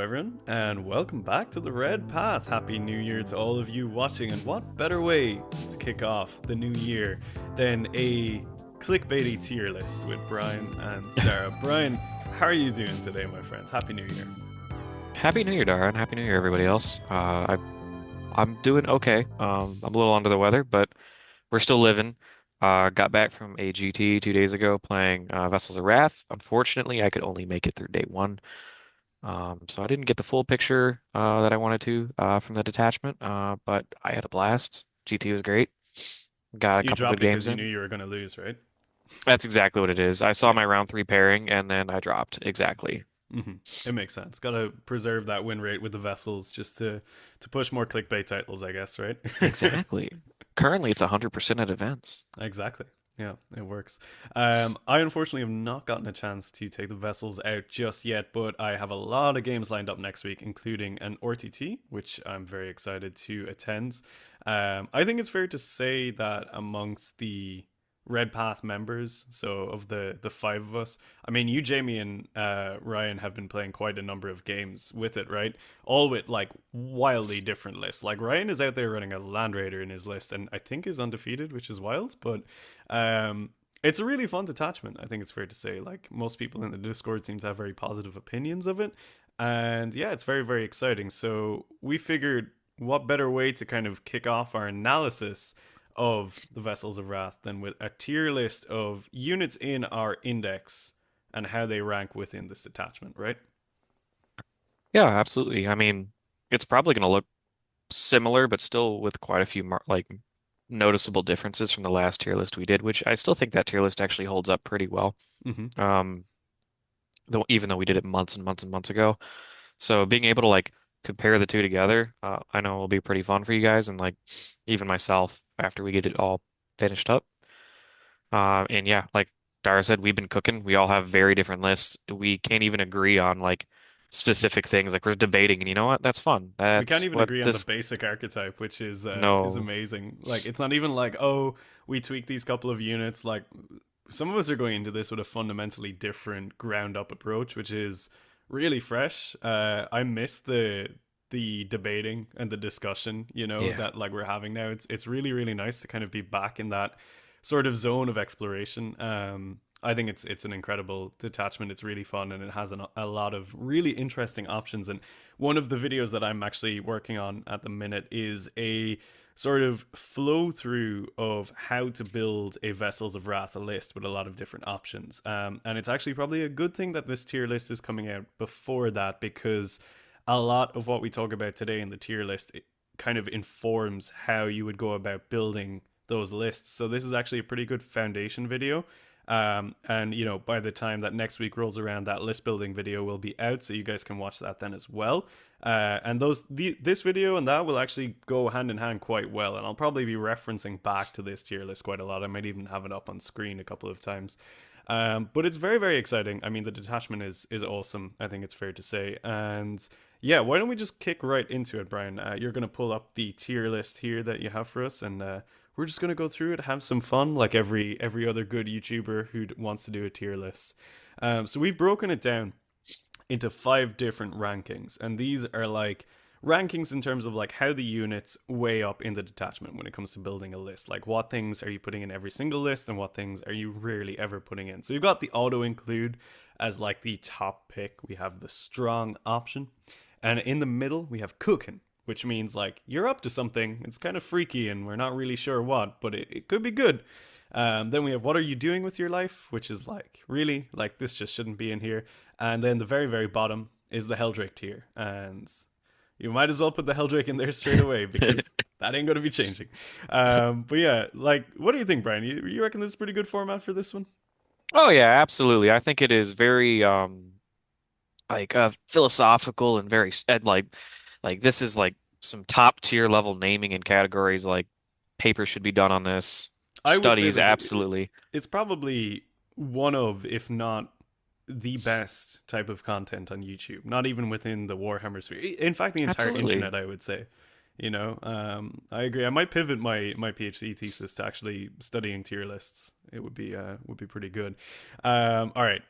Everyone, and welcome back to the Red Path. Happy New Year to all of you watching, and what better way to kick off the new year than a clickbaity tier list with Brian and Dara. Brian, how are you doing today, my friends? Happy New Year. Happy New Year, Dara, and Happy New Year, everybody else. I'm doing okay. I'm a little under the weather, but we're still living. Got back from a GT 2 days ago playing Vessels of Wrath. Unfortunately, I could only make it through day one, so I didn't get the full picture that I wanted to from the detachment. But I had a blast. GT was great. Got a You couple dropped good because games you knew in. you were going to lose, right? That's exactly what it is. I saw Yeah. my round three pairing, and then I dropped. Exactly. It makes sense. Got to preserve that win rate with the vessels just to push more clickbait titles, I guess, right? Exactly. Currently, it's 100% at events. Exactly. Yeah, it works. I unfortunately have not gotten a chance to take the vessels out just yet, but I have a lot of games lined up next week, including an RTT, which I'm very excited to attend. I think it's fair to say that amongst the Red Path members, so of the five of us, I mean, you, Jamie, and Ryan have been playing quite a number of games with it, right? All with like wildly different lists. Like Ryan is out there running a Land Raider in his list, and I think is undefeated, which is wild. But it's a really fun detachment. I think it's fair to say. Like most people in the Discord seem to have very positive opinions of it, and yeah, it's very very exciting. So we figured what better way to kind of kick off our analysis of the Vessels of Wrath than with a tier list of units in our index and how they rank within this detachment, right? Yeah, absolutely. I mean, it's probably going to look similar, but still with quite a few noticeable differences from the last tier list we did, which I still think that tier list actually holds up pretty well. Mm-hmm. Um, though even though we did it months and months and months ago. So being able to like compare the two together, I know will be pretty fun for you guys and like even myself after we get it all finished up. And yeah, like Dara said, we've been cooking. We all have very different lists. We can't even agree on like specific things. Like we're debating, and you know what? That's fun. We can't That's even what agree on the this. basic archetype, which is No. amazing. Like it's not even like, oh, we tweak these couple of units. Like some of us are going into this with a fundamentally different ground up approach, which is really fresh. I miss the debating and the discussion, Yeah. that like we're having now. It's really really nice to kind of be back in that sort of zone of exploration. I think it's an incredible detachment. It's really fun and it has a lot of really interesting options. And one of the videos that I'm actually working on at the minute is a sort of flow through of how to build a Vessels of Wrath list with a lot of different options. And it's actually probably a good thing that this tier list is coming out before that, because a lot of what we talk about today in the tier list it kind of informs how you would go about building those lists. So this is actually a pretty good foundation video. And by the time that next week rolls around, that list building video will be out, so you guys can watch that then as well. And this video and that will actually go hand in hand quite well, and I'll probably be referencing back to this tier list quite a lot. I might even have it up on screen a couple of times. But it's very very exciting. I mean, the detachment is awesome. I think it's fair to say. And yeah, why don't we just kick right into it, Brian? You're gonna pull up the tier list here that you have for us, and we're just gonna go through it, have some fun, like every other good YouTuber who wants to do a tier list. So we've broken it down into five different rankings, and these are like rankings in terms of like how the units weigh up in the detachment when it comes to building a list. Like what things are you putting in every single list, and what things are you rarely ever putting in. So you've got the auto include as like the top pick. We have the strong option, and in the middle we have cooking, which means like you're up to something. It's kind of freaky and we're not really sure what, but it could be good. Then we have what are you doing with your life, which is like really like this just shouldn't be in here. And then the very very bottom is the Helldrake tier, and you might as well put the Helldrake in there straight away because that ain't going to be changing. But yeah, like what do you think, Brian? You reckon this is a pretty good format for this one? Oh yeah, absolutely. I think it is very philosophical and very and like this is like some top tier level naming and categories like papers should be done on this. I would say Studies, like absolutely. it's probably one of, if not the best type of content on YouTube. Not even within the Warhammer sphere. In fact, the entire Absolutely. internet, I would say. I agree. I might pivot my PhD thesis to actually studying tier lists. It would be pretty good. All right.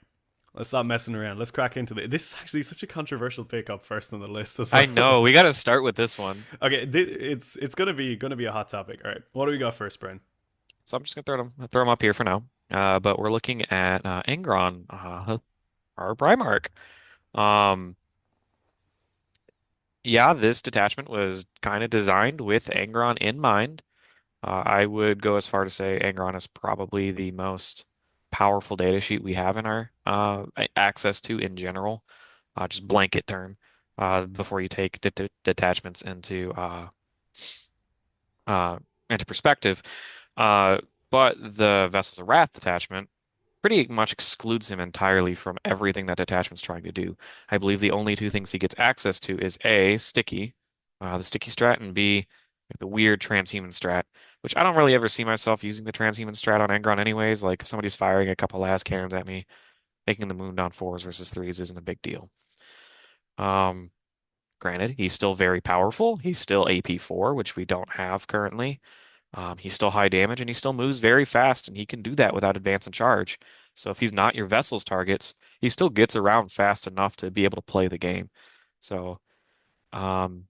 let's stop messing around. Let's crack into this. Is actually such a controversial pick up first on the list as I well. know we got to start with this one. Okay, it's gonna be a hot topic. All right, what do we got first, Brian? So I'm just gonna throw them up here for now. But we're looking at Angron, our Primarch. Um, yeah, this detachment was kind of designed with Angron in mind. I would go as far to say Angron is probably the most powerful data sheet we have in our access to in general, just blanket term, before you take detachments uh, into perspective. Uh, but the Vessels of Wrath detachment pretty much excludes him entirely from everything that detachment's trying to do. I believe the only two things he gets access to is A, sticky, the sticky strat, and B, like the weird transhuman strat, which I don't really ever see myself using the transhuman strat on Angron anyways. Like if somebody's firing a couple last cannons at me, making the moon down fours versus threes isn't a big deal. Um, Granted, he's still very powerful. He's still AP4, which we don't have currently. He's still high damage and he still moves very fast, and he can do that without advance and charge. So if he's not your vessel's targets, he still gets around fast enough to be able to play the game. So um,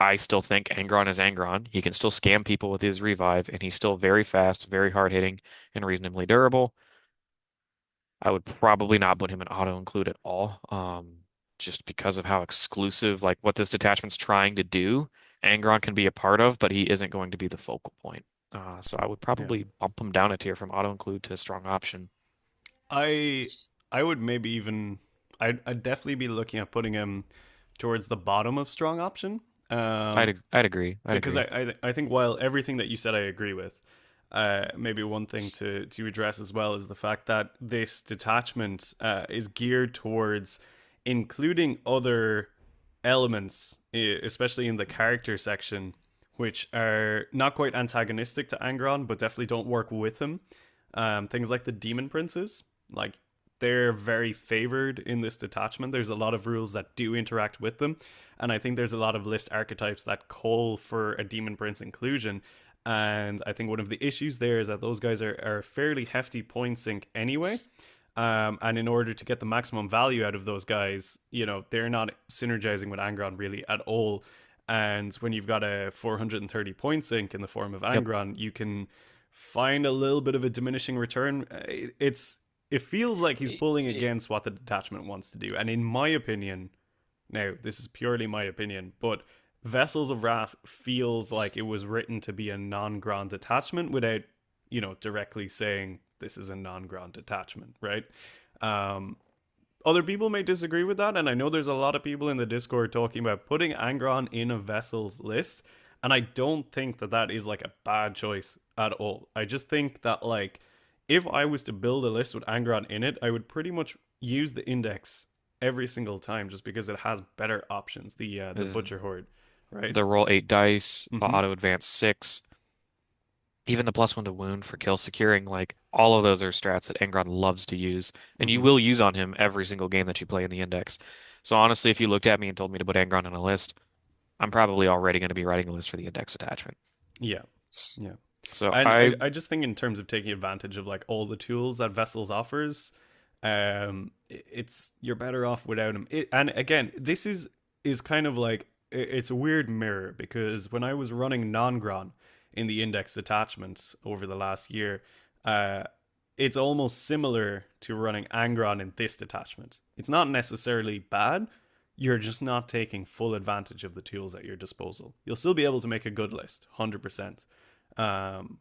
I still think Angron is Angron. He can still scam people with his revive, and he's still very fast, very hard hitting, and reasonably durable. I would probably not put him in auto include at all, just because of how exclusive, like what this detachment's trying to do, Angron can be a part of, but he isn't going to be the focal point. So I would Yeah, probably bump him down a tier from auto include to strong option. I I would maybe even I'd definitely be looking at putting him towards the bottom of strong option. Um, I'd agree. I'd because agree. I think while everything that you said I agree with, maybe one thing to address as well is the fact that this detachment is geared towards including other elements, especially in the character section, which are not quite antagonistic to Angron, but definitely don't work with him. Things like the demon princes, like they're very favored in this detachment. There's a lot of rules that do interact with them, and I think there's a lot of list archetypes that call for a demon prince inclusion. And I think one of the issues there is that those guys are fairly hefty point sink anyway. And in order to get the maximum value out of those guys, they're not synergizing with Angron really at all. And when you've got a 430 point sink in the form of Yep. Angron, you can find a little bit of a diminishing return. It feels like he's I- pulling I- against what the detachment wants to do. And in my opinion, now this is purely my opinion, but Vessels of Wrath feels like it was written to be a non-grand detachment without, directly saying this is a non-grand detachment, right? Um, Other people may disagree with that, and I know there's a lot of people in the Discord talking about putting Angron in a Vessels list, and I don't think that that is like a bad choice at all. I just think that like if I was to build a list with Angron in it, I would pretty much use the index every single time just because it has better options. The The, Butcher Horde, right? the roll 8 dice, Mm-hmm. auto advance 6, even the +1 to wound for kill securing, like all of those are strats that Angron loves to use, and you Mm-hmm. will use on him every single game that you play in the index. So honestly, if you looked at me and told me to put Angron on a list, I'm probably already going to be writing a list for the index attachment. Yeah, yeah. So And I I just think in terms of taking advantage of like all the tools that Vessels offers, it's you're better off without them. And again, this is kind of like it's a weird mirror because when I was running non-Gron in the index detachment over the last year, uh, it's almost similar to running Angron in this detachment. It's not necessarily bad. You're just not taking full advantage of the tools at your disposal. You'll still be able to make a good list, 100%. Um,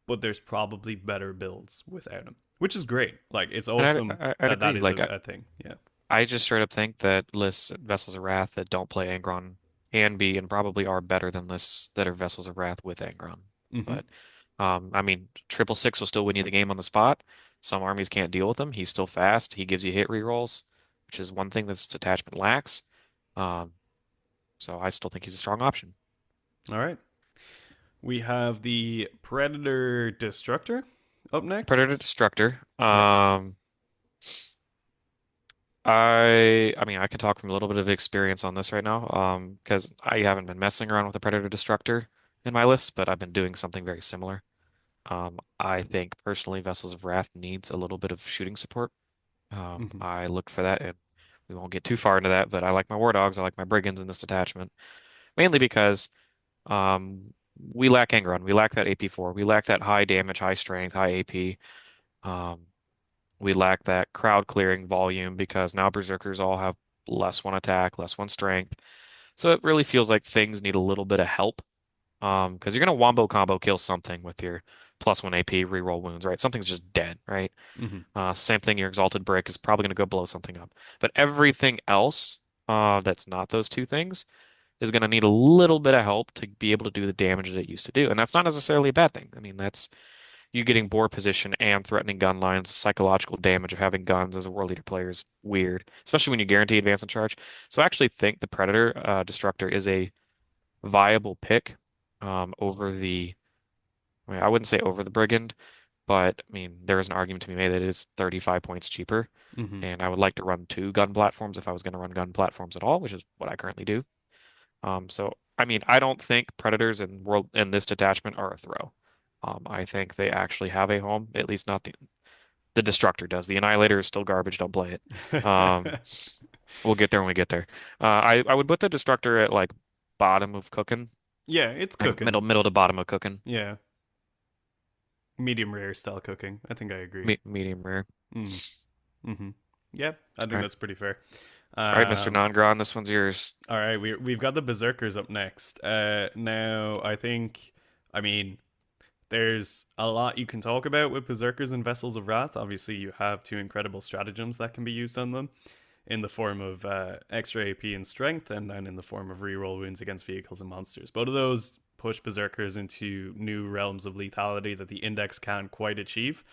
but there's probably better builds without him, which is great. Like it's and awesome I'd that that agree. is Like a thing. Yeah. I just straight up think that lists Vessels of Wrath that don't play Angron can be and probably are better than lists that are Vessels of Wrath with Angron. Mm-hmm. But I mean, 666 will still win you the game on the spot. Some armies can't deal with him. He's still fast. He gives you hit rerolls, which is one thing that this attachment lacks. Um, so I still think he's a strong option. All right. We have the Predator Destructor up Predator next. Destructor. Yeah. I mean, I can talk from a little bit of experience on this right now, because I haven't been messing around with the Predator Destructor in my list, but I've been doing something very similar. I think personally Vessels of Wrath needs a little bit of shooting support. Hmm. I looked for that, and we won't get too far into that, but I like my War Dogs, I like my Brigands in this detachment, mainly because we lack Angron, we lack that AP4, we lack that high damage, high strength, high AP. Um, we lack that crowd clearing volume because now Berserkers all have less one attack, less one strength. So it really feels like things need a little bit of help. Because you're gonna wombo combo kill something with your +1 AP reroll wounds, right? Something's just dead, right? Hmm. Same thing, your Exalted Brick is probably gonna go blow something up. But everything else, that's not those two things, is gonna need a little bit of help to be able to do the damage that it used to do. And that's not necessarily a bad thing. I mean, that's you getting board position and threatening gun lines. Psychological damage of having guns as a world leader player is weird, especially when you guarantee advance and charge. So I actually think the Predator Destructor is a viable pick over the. I mean, I wouldn't say over the Brigand, but I mean there is an argument to be made that it is 35 points cheaper, Hmm. and I would like to run two gun platforms if I was going to run gun platforms at all, which is what I currently do. So I mean, I don't think Predators in world in this detachment are a throw. I think they actually have a home, at least not the Destructor does. The Annihilator is still garbage. Don't play it. We'll get there when we get there. I would put the Destructor at like bottom of cooking, Yeah, it's like cooking. middle to bottom of cooking, Yeah, medium rare style cooking. I think I agree. medium rare. Mm. Hmm. Yeah, I All think right, that's pretty fair. all right, Mr. Um, Non-Gron, this one's yours. all right, we've got the Berserkers up next. Now I think, I mean, there's a lot you can talk about with Berserkers and Vessels of Wrath. Obviously, you have two incredible stratagems that can be used on them in the form of extra AP and strength, and then in the form of reroll wounds against vehicles and monsters. Both of those push Berserkers into new realms of lethality that the Index can't quite achieve,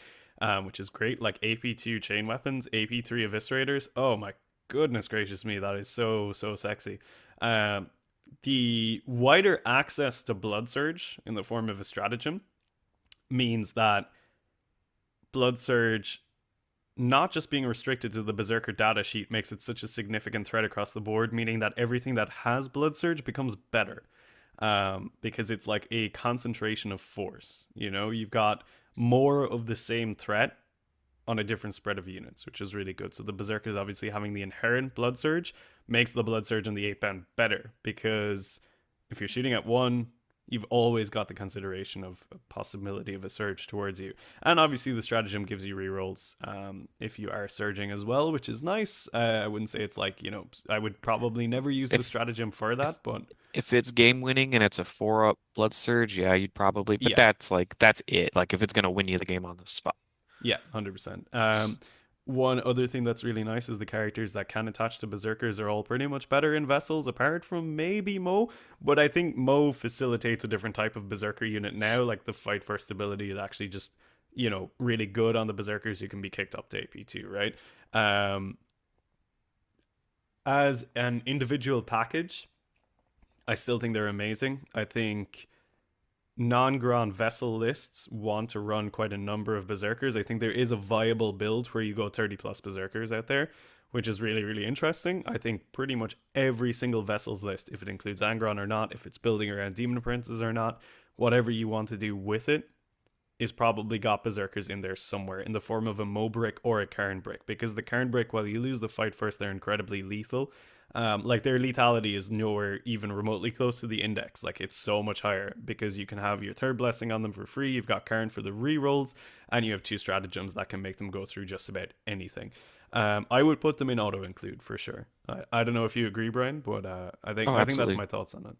which is great. Like AP2 chain weapons, AP3 eviscerators. Oh my goodness gracious me, that is so, so sexy. Um, the wider access to Blood Surge in the form of a stratagem means that Blood Surge not just being restricted to the Berserker data sheet makes it such a significant threat across the board, meaning that everything that has Blood Surge becomes better. Because it's like a concentration of force. You know, you've got more of the same threat on a different spread of units, which is really good. So the Berserkers obviously having the inherent Blood Surge makes the Blood Surge on the 8 band better because if you're shooting at one, you've always got the consideration of a possibility of a surge towards you. And obviously, the stratagem gives you rerolls if you are surging as well, which is nice. I wouldn't say it's like, you know, I would probably never use the If stratagem for if that, but if it's game winning and it's a 4-up Blood Surge, yeah, you'd probably. But yeah, that's it. Like if it's gonna win you the game on the spot. yeah, 100%. One other thing that's really nice is the characters that can attach to Berserkers are all pretty much better in Vessels, apart from maybe Mo. But I think Mo facilitates a different type of Berserker unit now. Like the fight first ability is actually just, you know, really good on the Berserkers who can be kicked up to AP2, right? Um, as an individual package, I still think they're amazing. I think non-Grand vessel lists want to run quite a number of Berserkers. I think there is a viable build where you go 30 plus Berserkers out there, which is really, really interesting. I think pretty much every single vessel's list, if it includes Angron or not, if it's building around Demon Princes or not, whatever you want to do with it, is probably got Berserkers in there somewhere in the form of a Mo brick or a Khorne brick. Because the Khorne brick, while you lose the fight first, they're incredibly lethal. Like their lethality is nowhere even remotely close to the index. Like it's so much higher because you can have your third blessing on them for free. You've got Khorne for the rerolls, and you have two stratagems that can make them go through just about anything. I would put them in auto include for sure. I don't know if you agree, Brian, but Oh, I think that's absolutely. my thoughts on it.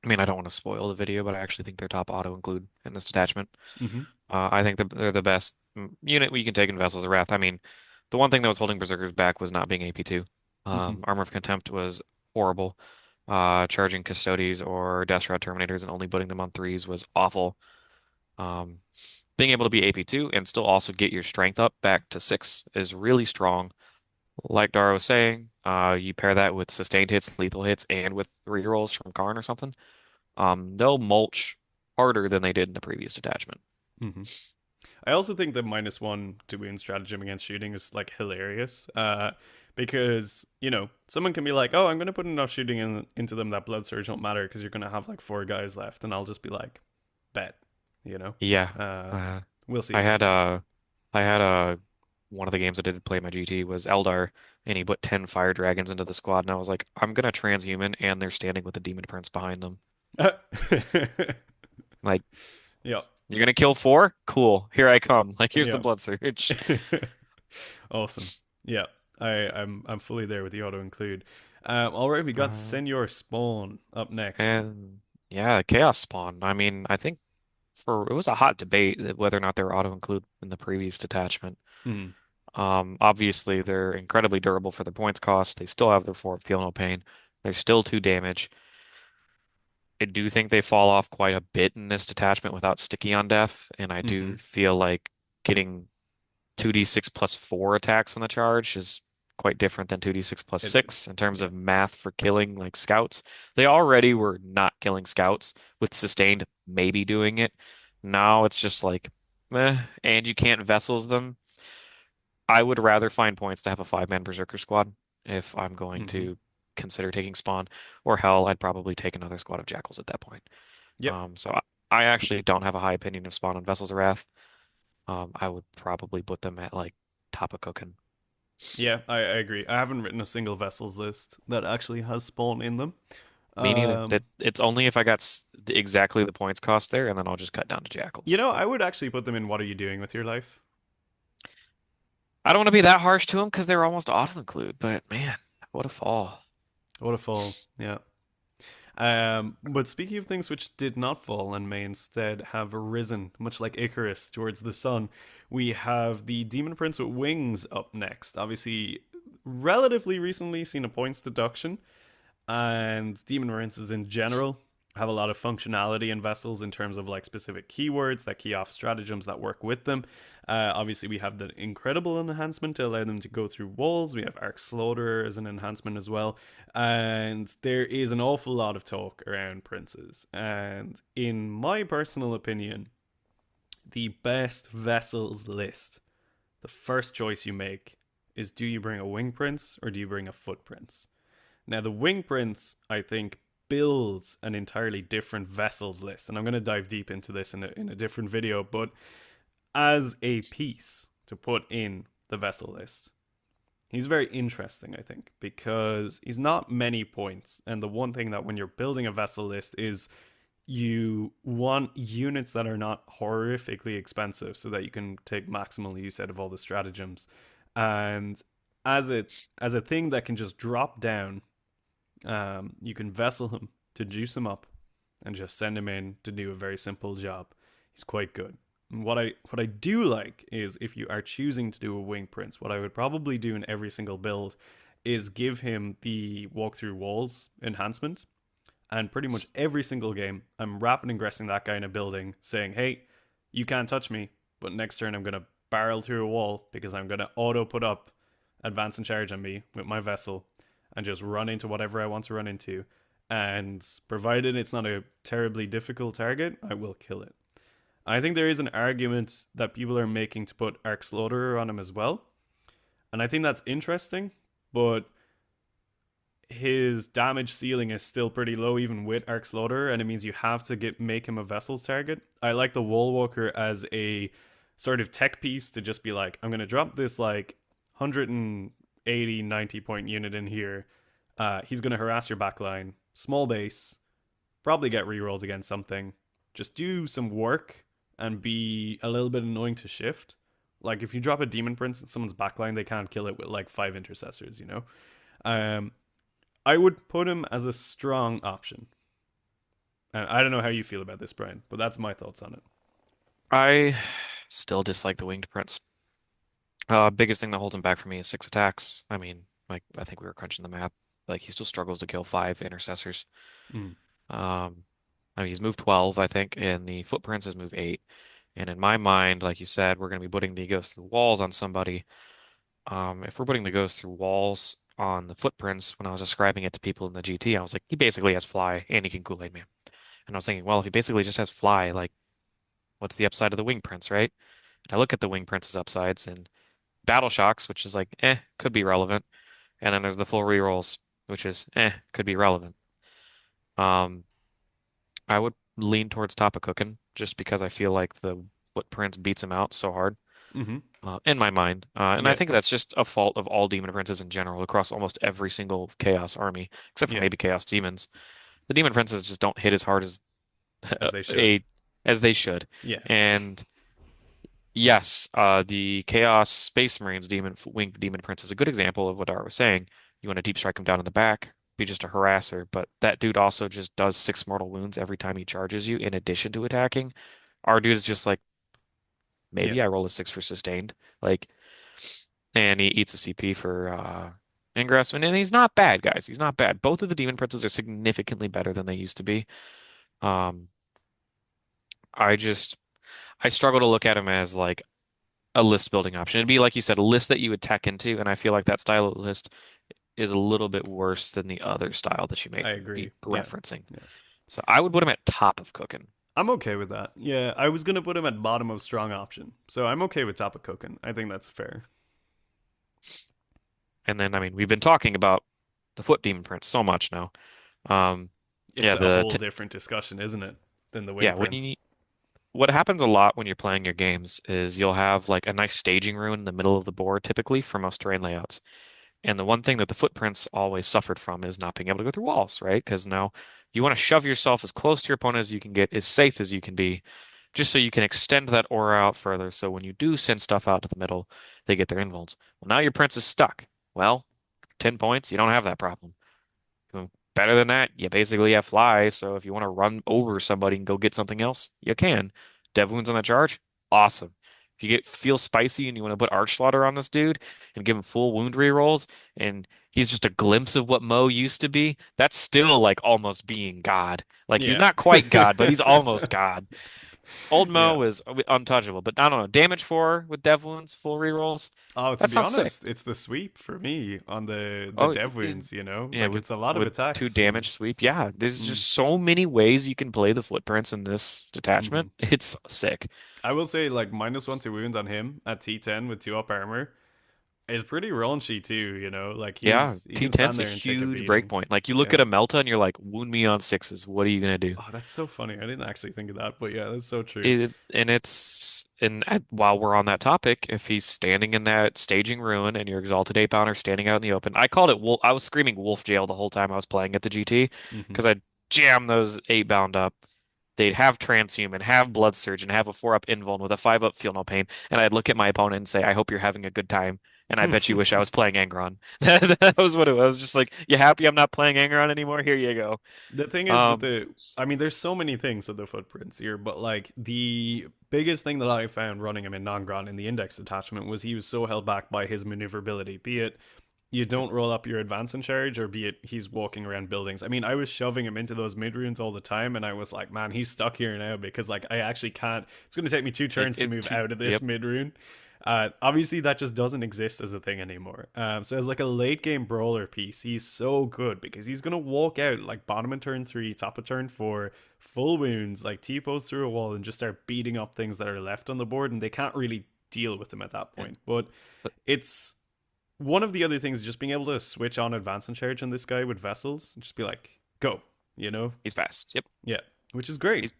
I mean, I don't want to spoil the video, but I actually think they're top auto include in this detachment. Mm-hmm. I think they're the best unit you can take in Vessels of Wrath. I mean, the one thing that was holding Berserkers back was not being AP2. Mm-hmm. Armor of Contempt was horrible. Charging Custodes or Death Shroud Terminators and only putting them on threes was awful. Um, Being able to be AP2 and still also get your strength up back to 6 is really strong. Like Dara was saying, you pair that with sustained hits, lethal hits, and with rerolls from Khorne or something. They'll mulch harder than they did in the previous detachment. Mm-hmm. I also think that -1 to win stratagem against shooting is like hilarious. Because you know someone can be like, "Oh, I'm going to put enough shooting into them that blood surge won't matter because you're going to have like four guys left," and I'll just be like, "Bet." you know. Yeah. Uh, Uh, we'll see I about had that. one of the games I did play my GT was Eldar, and he put 10 fire dragons into the squad, and I was like, I'm gonna transhuman, and they're standing with the demon prince behind them. Like, Yeah, you're gonna kill four? Cool. Here I come. Like, here's the yeah. blood surge. Awesome. Yeah, I'm fully there with the auto include. All right, we got Uh, Senior Spawn up next. and yeah, Chaos Spawn. I mean, I think for it was a hot debate that whether or not they were auto include in the previous detachment. Hmm. Obviously they're incredibly durable for their points cost. They still have their four feel no pain. They're still two damage. I do think they fall off quite a bit in this detachment without sticky on death, and I Hmm. do feel like getting 2d6 plus 4 attacks on the charge is quite different than 2d6 plus It 6 is. in terms Yeah. of math for killing like scouts. They already were not killing scouts with sustained maybe doing it. Now it's just like meh, and you can't vessels them. I would rather find points to have a five-man Berserker squad if I'm going Hmm. to consider taking Spawn, or hell, I'd probably take another squad of Jackals at that point. Yep. So I actually don't have a high opinion of Spawn and Vessels of Wrath. I would probably put them at like top of cooking. Yeah, I agree. I haven't written a single vessels list that actually has Spawn in them. Me neither. Um, It's only if I got exactly the points cost there, and then I'll just cut down to you Jackals. know, I would actually put them in What Are You Doing with Your Life? I don't want to be that harsh to them because they're almost auto include, but man, what a fall. What a fall. Yeah. But speaking of things which did not fall and may instead have risen, much like Icarus towards the sun, we have the Demon Prince with wings up next. Obviously, relatively recently seen a points deduction, and Demon Princes in general have a lot of functionality in vessels in terms of like specific keywords that key off stratagems that work with them. Obviously, we have the incredible enhancement to allow them to go through walls. We have Arc Slaughter as an enhancement as well. And there is an awful lot of talk around princes. And in my personal opinion, the best vessels list, the first choice you make is, do you bring a wing prince or do you bring a foot prince? Now, the Wing Prince, I think, builds an entirely different vessels list, and I'm going to dive deep into this in a different video. But as a piece to put in the vessel list, he's very interesting, I think, because he's not many points. And the one thing that when you're building a vessel list is you want units that are not horrifically expensive so that you can take maximal use out of all the stratagems. And as a as a thing that can just drop down, you can vessel him to juice him up and just send him in to do a very simple job. He's quite good. And what I do like is, if you are choosing to do a wing prince, what I would probably do in every single build is give him the walk through walls enhancement. And pretty much every single game, I'm rapid ingressing that guy in a building, saying, "Hey, you can't touch me, but next turn I'm gonna barrel through a wall because I'm gonna auto put up advance and charge on me with my vessel, and just run into whatever I want to run into. And provided it's not a terribly difficult target, I will kill it." I think there is an argument that people are making to put Arc Slaughterer on him as well. And I think that's interesting, but his damage ceiling is still pretty low even with Arc Slaughterer, and it means you have to make him a Vessel's target. I like the Wall Walker as a sort of tech piece to just be like, I'm going to drop this like 180, 90 point unit in here. He's going to harass your backline. Small base, probably get rerolls against something. Just do some work and be a little bit annoying to shift. Like if you drop a Demon Prince in someone's backline, they can't kill it with like 5 intercessors, you know? Um, I would put him as a strong option. And I don't know how you feel about this, Brian, but that's my thoughts on it. I still dislike the Winged Prince. Biggest thing that holds him back for me is six attacks. I mean, like I think we were crunching the math. Like he still struggles to kill five intercessors. Mm. Um, I mean he's moved 12, I think, and the Footprints has moved 8. And in my mind, like you said, we're going to be putting the ghost through walls on somebody. If we're putting the ghost through walls on the Footprints, when I was describing it to people in the GT, I was like, he basically has fly and he can Kool-Aid Man. And I was thinking, well, if he basically just has fly, like, what's the upside of the Wing Prince, right? And I look at the Wing Prince's upsides and Battle Shocks, which is like, could be relevant. And then there's the full rerolls, which is, could be relevant. Um, I would lean towards Top of Cooking just because I feel like the footprints beats him out so hard Mm-hmm. in my mind. And I Yeah. think that's just a fault of all Demon Princes in general across almost every single Chaos army, except for Yeah. maybe Chaos Demons. The Demon Princes just don't hit as hard as As they should. a as they should. Yeah. And yes, the Chaos Space Marines Winged Demon Prince is a good example of what Dara was saying. You want to deep strike him down in the back, be just a harasser, but that dude also just does 6 mortal wounds every time he charges you in addition to attacking. Our dude is just like, Yeah. maybe I roll a 6 for sustained. Like, and he eats a CP for Ingress. And he's not bad, guys. He's not bad. Both of the Demon Princes are significantly better than they used to be. Um, I just I struggle to look at him as like a list building option. It'd be like you said, a list that you would tech into, and I feel like that style of list is a little bit worse than the other style that you may I be agree. Yeah. referencing. Yeah. So I would put him at top of cooking. I'm okay with that. Yeah, I was gonna put him at bottom of strong option, so I'm okay with top of cooking. I think that's fair. And then, I mean, we've been talking about the foot demon prince so much now. Um, It's yeah, a whole different discussion, isn't it, than the wing yeah, prints? what happens a lot when you're playing your games is you'll have like a nice staging rune in the middle of the board, typically for most terrain layouts. And the one thing that the footprints always suffered from is not being able to go through walls, right? Because now you want to shove yourself as close to your opponent as you can get, as safe as you can be, just so you can extend that aura out further. So when you do send stuff out to the middle, they get their invulns. Well, now your prince is stuck. Well, 10 points, you don't have that problem. Better than that, you basically have fly. So if you want to run over somebody and go get something else, you can. Dev wounds on the charge, awesome. If you feel spicy and you want to put Arch Slaughter on this dude and give him full wound rerolls, and he's just a glimpse of what Mo used to be, that's still like almost being God. Like he's Yeah. not quite God, but he's almost God. Old Yeah. Mo is untouchable, but I don't know. Damage 4 with Dev wounds, full rerolls. Oh, to That be sounds sick. honest, it's the sweep for me on the Oh, dev wounds. You know, yeah, like it's a lot of with two attacks and. damage sweep. Yeah, there's Mm, just so many ways you can play the footprints in this mhm. detachment. It's sick. I will say like -1 to wound on him at T10 with 2 up armor is pretty raunchy too. You know, like Yeah, he can stand T10's a there and take a huge beating. breakpoint. Like you look at Yeah. a Melta and you're like, wound me on sixes. What are you gonna do? Oh, that's so funny. I didn't actually think of that, but yeah, that's so true. While we're on that topic, if he's standing in that staging ruin and your exalted 8 pounder standing out in the open, I called it wolf. I was screaming wolf jail the whole time I was playing at the GT Hmm. because I jammed those 8 bound up. They'd have transhuman, have blood surge, and have a 4 up invuln with a 5 up feel no pain. And I'd look at my opponent and say, I hope you're having a good time. And I bet you wish I was playing Angron. That was what it was. I was just like, you happy I'm not playing Angron anymore? Here you go. The thing is with Um, the, I mean, there's so many things with the footprints here, but like the biggest thing that I found running him in Nongron in the index detachment was he was so held back by his maneuverability, be it you yep. don't roll up your advance and charge, or be it he's walking around buildings. I mean, I was shoving him into those mid runes all the time, and I was like, man, he's stuck here now because like I actually can't. It's going to take me 2 turns to move out of this Yep. mid rune. Obviously, that just doesn't exist as a thing anymore. So as like a late game brawler piece, he's so good because he's gonna walk out like bottom of turn 3, top of turn 4, full wounds, like T-pose through a wall and just start beating up things that are left on the board, and they can't really deal with him at that And point. But but it's one of the other things, just being able to switch on advance and charge on this guy with vessels, just be like, go, you know, he's fast. Yep. yeah, which is great. He's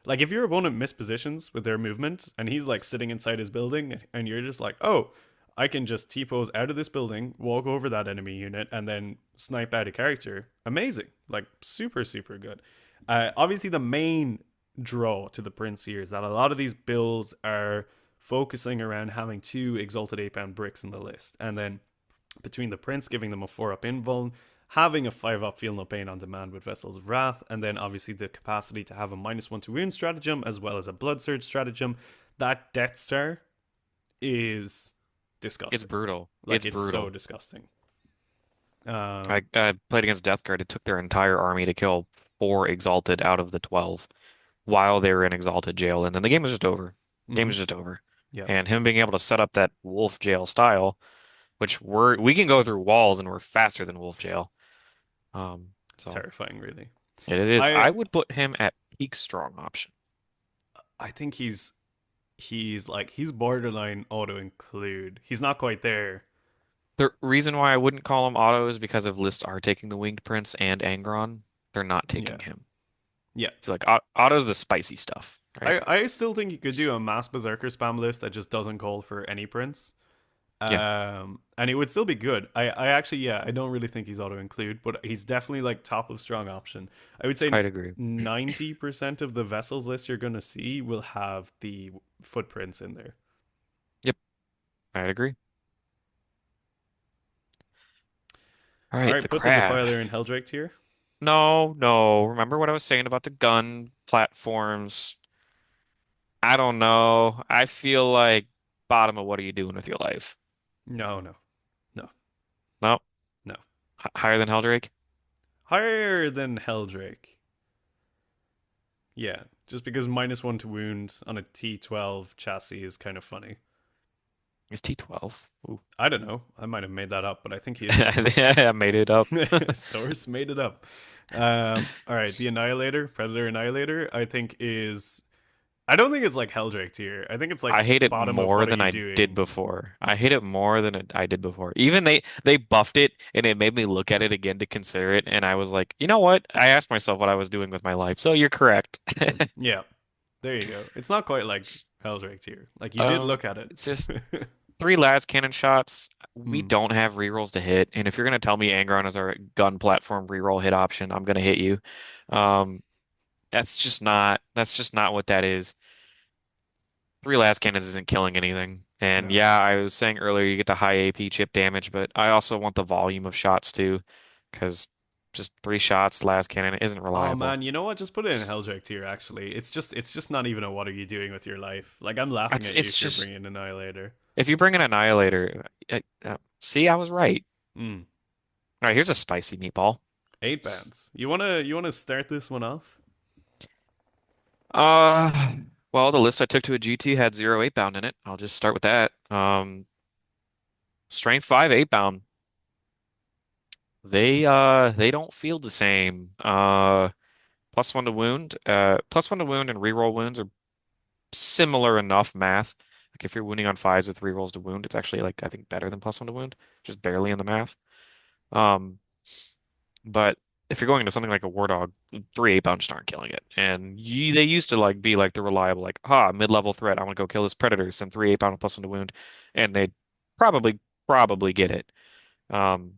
Like if your opponent mispositions with their movement and he's like sitting inside his building and you're just like, oh, I can just T pose out of this building, walk over that enemy unit, and then snipe out a character. Amazing. Like super, super good. Obviously, the main draw to the Prince here is that a lot of these builds are focusing around having 2 exalted 8 pound bricks in the list. And then between the Prince giving them a 4 up invuln, having a 5 up feel no pain on demand with Vessels of Wrath, and then obviously the capacity to have a -1 to wound stratagem as well as a blood surge stratagem, that Death Star is it's disgusting. brutal. Like It's it's so brutal. disgusting. I played against Death Guard. It took their entire army to kill 4 Exalted out of the 12 while they were in Exalted jail, and then the game was just over. Game Mm-hmm. was just over. Yeah, And him being able to set up that Wolf Jail style, which we can go through walls and we're faster than Wolf Jail. it's So terrifying, really. it is. I I would put him at peak strong option. I think he's borderline auto include. He's not quite there. The reason why I wouldn't call him auto is because if lists are taking the Winged Prince and Angron, they're not taking Yeah. him. Yeah. I feel like auto's the spicy stuff, right? I still think you could do a mass Berserker spam list that just doesn't call for any prints. Yeah, And it would still be good. I actually, yeah, I don't really think he's auto include, but he's definitely like top of strong option. I would say I'd agree. 90% of the vessels list you're going to see will have the footprints in there. Yep, I'd agree. All All right, right, the put the crab. Defiler in Helldrake tier. No, no. Remember what I was saying about the gun platforms? I don't know. I feel like bottom of what are you doing with your life? No, no, no, No, no. higher than Helldrake? Higher than Helldrake. Yeah, just because -1 to wound on a T12 chassis is kind of funny. It's T12. Ooh. I don't know. I might have made that up, but I think he is T12. I made it up. Source made it up. All right, the Annihilator, Predator Annihilator, I think is. I don't think it's like Helldrake tier. I think it's like I hate it bottom of more what are than you I did doing? before. I hate it more than I did before. Even they buffed it and it made me look at it again to consider it and I was like, "You know what? I asked myself what I was doing with my life." So you're correct. Yeah, there you go. It's not quite like Helldrake tier. Like you did Um, look at it. it's just three las cannon shots. We Hmm. don't have rerolls to hit, and if you're gonna tell me Angron is our gun platform reroll hit option, I'm gonna hit you. Um, that's just not what that is. Three las cannons isn't killing anything. And No. yeah, I was saying earlier you get the high AP chip damage, but I also want the volume of shots too, because just three shots las cannon isn't Oh reliable. man, you know what? Just put it in Helldrake tier. Actually, it's just not even a what are you doing with your life. Like I'm laughing It's at you it's if you're just bringing Annihilator. if you bring an Annihilator, see, I was right. Hmm. All right, here's a spicy meatball. 8 bands. You wanna start this one off? Uh, well, the list I took to a GT had 0 8 bound in it. I'll just start with that. Strength 5 8 bound. They don't feel the same. +1 to wound. +1 to wound and reroll wounds are similar enough math. Like if you're wounding on fives with rerolls to wound, it's actually like I think better than +1 to wound, just barely in the math. Um, but if you're going to something like a War Dog, 3 8 bound just aren't killing it. And they used to like be like the reliable, like, mid-level threat. I want to go kill this predator, send 3 8 bound with +1 to wound, and they'd probably get it. Um,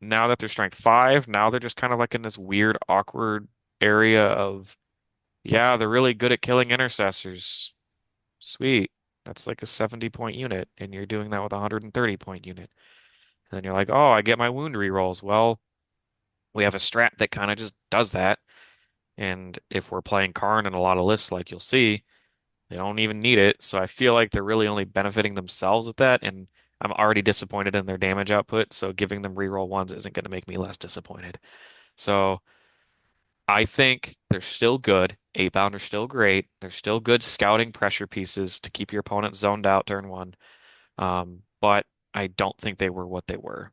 now that they're strength 5, now they're just kind of like in this weird, awkward area of, yeah, they're really good at killing intercessors. Sweet. That's like a 70-point unit, and you're doing that with a 130-point unit. And then you're like, oh, I get my wound rerolls. Well, we have a strat that kind of just does that. And if we're playing Khorne in a lot of lists, like you'll see, they don't even need it. So I feel like they're really only benefiting themselves with that. And I'm already disappointed in their damage output. So giving them reroll ones isn't going to make me less disappointed. So I think they're still good. 8 bound are still great. They're still good scouting pressure pieces to keep your opponent zoned out turn one. But I don't think they were what they were.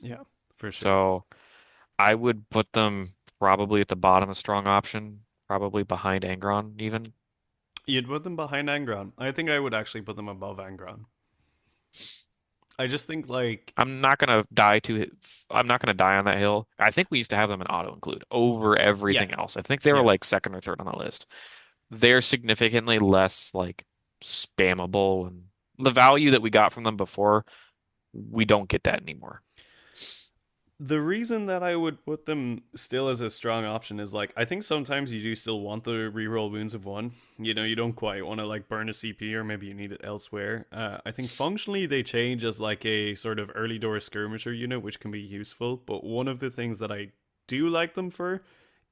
Yeah, for sure. So I would put them probably at the bottom of strong option, probably behind Angron even. You'd put them behind Angron. I think I would actually put them above Angron. I just think like I'm not gonna die to I'm not gonna die on that hill. I think we used to have them in auto include over yeah, everything else. I think they were yeah. like second or third on the list. They're significantly less like spammable and the value that we got from them before, we don't get that anymore. The reason that I would put them still as a strong option is like I think sometimes you do still want the reroll wounds of one. You know, you don't quite want to like burn a CP or maybe you need it elsewhere. I think functionally they change as like a sort of early door skirmisher unit, which can be useful. But one of the things that I do like them for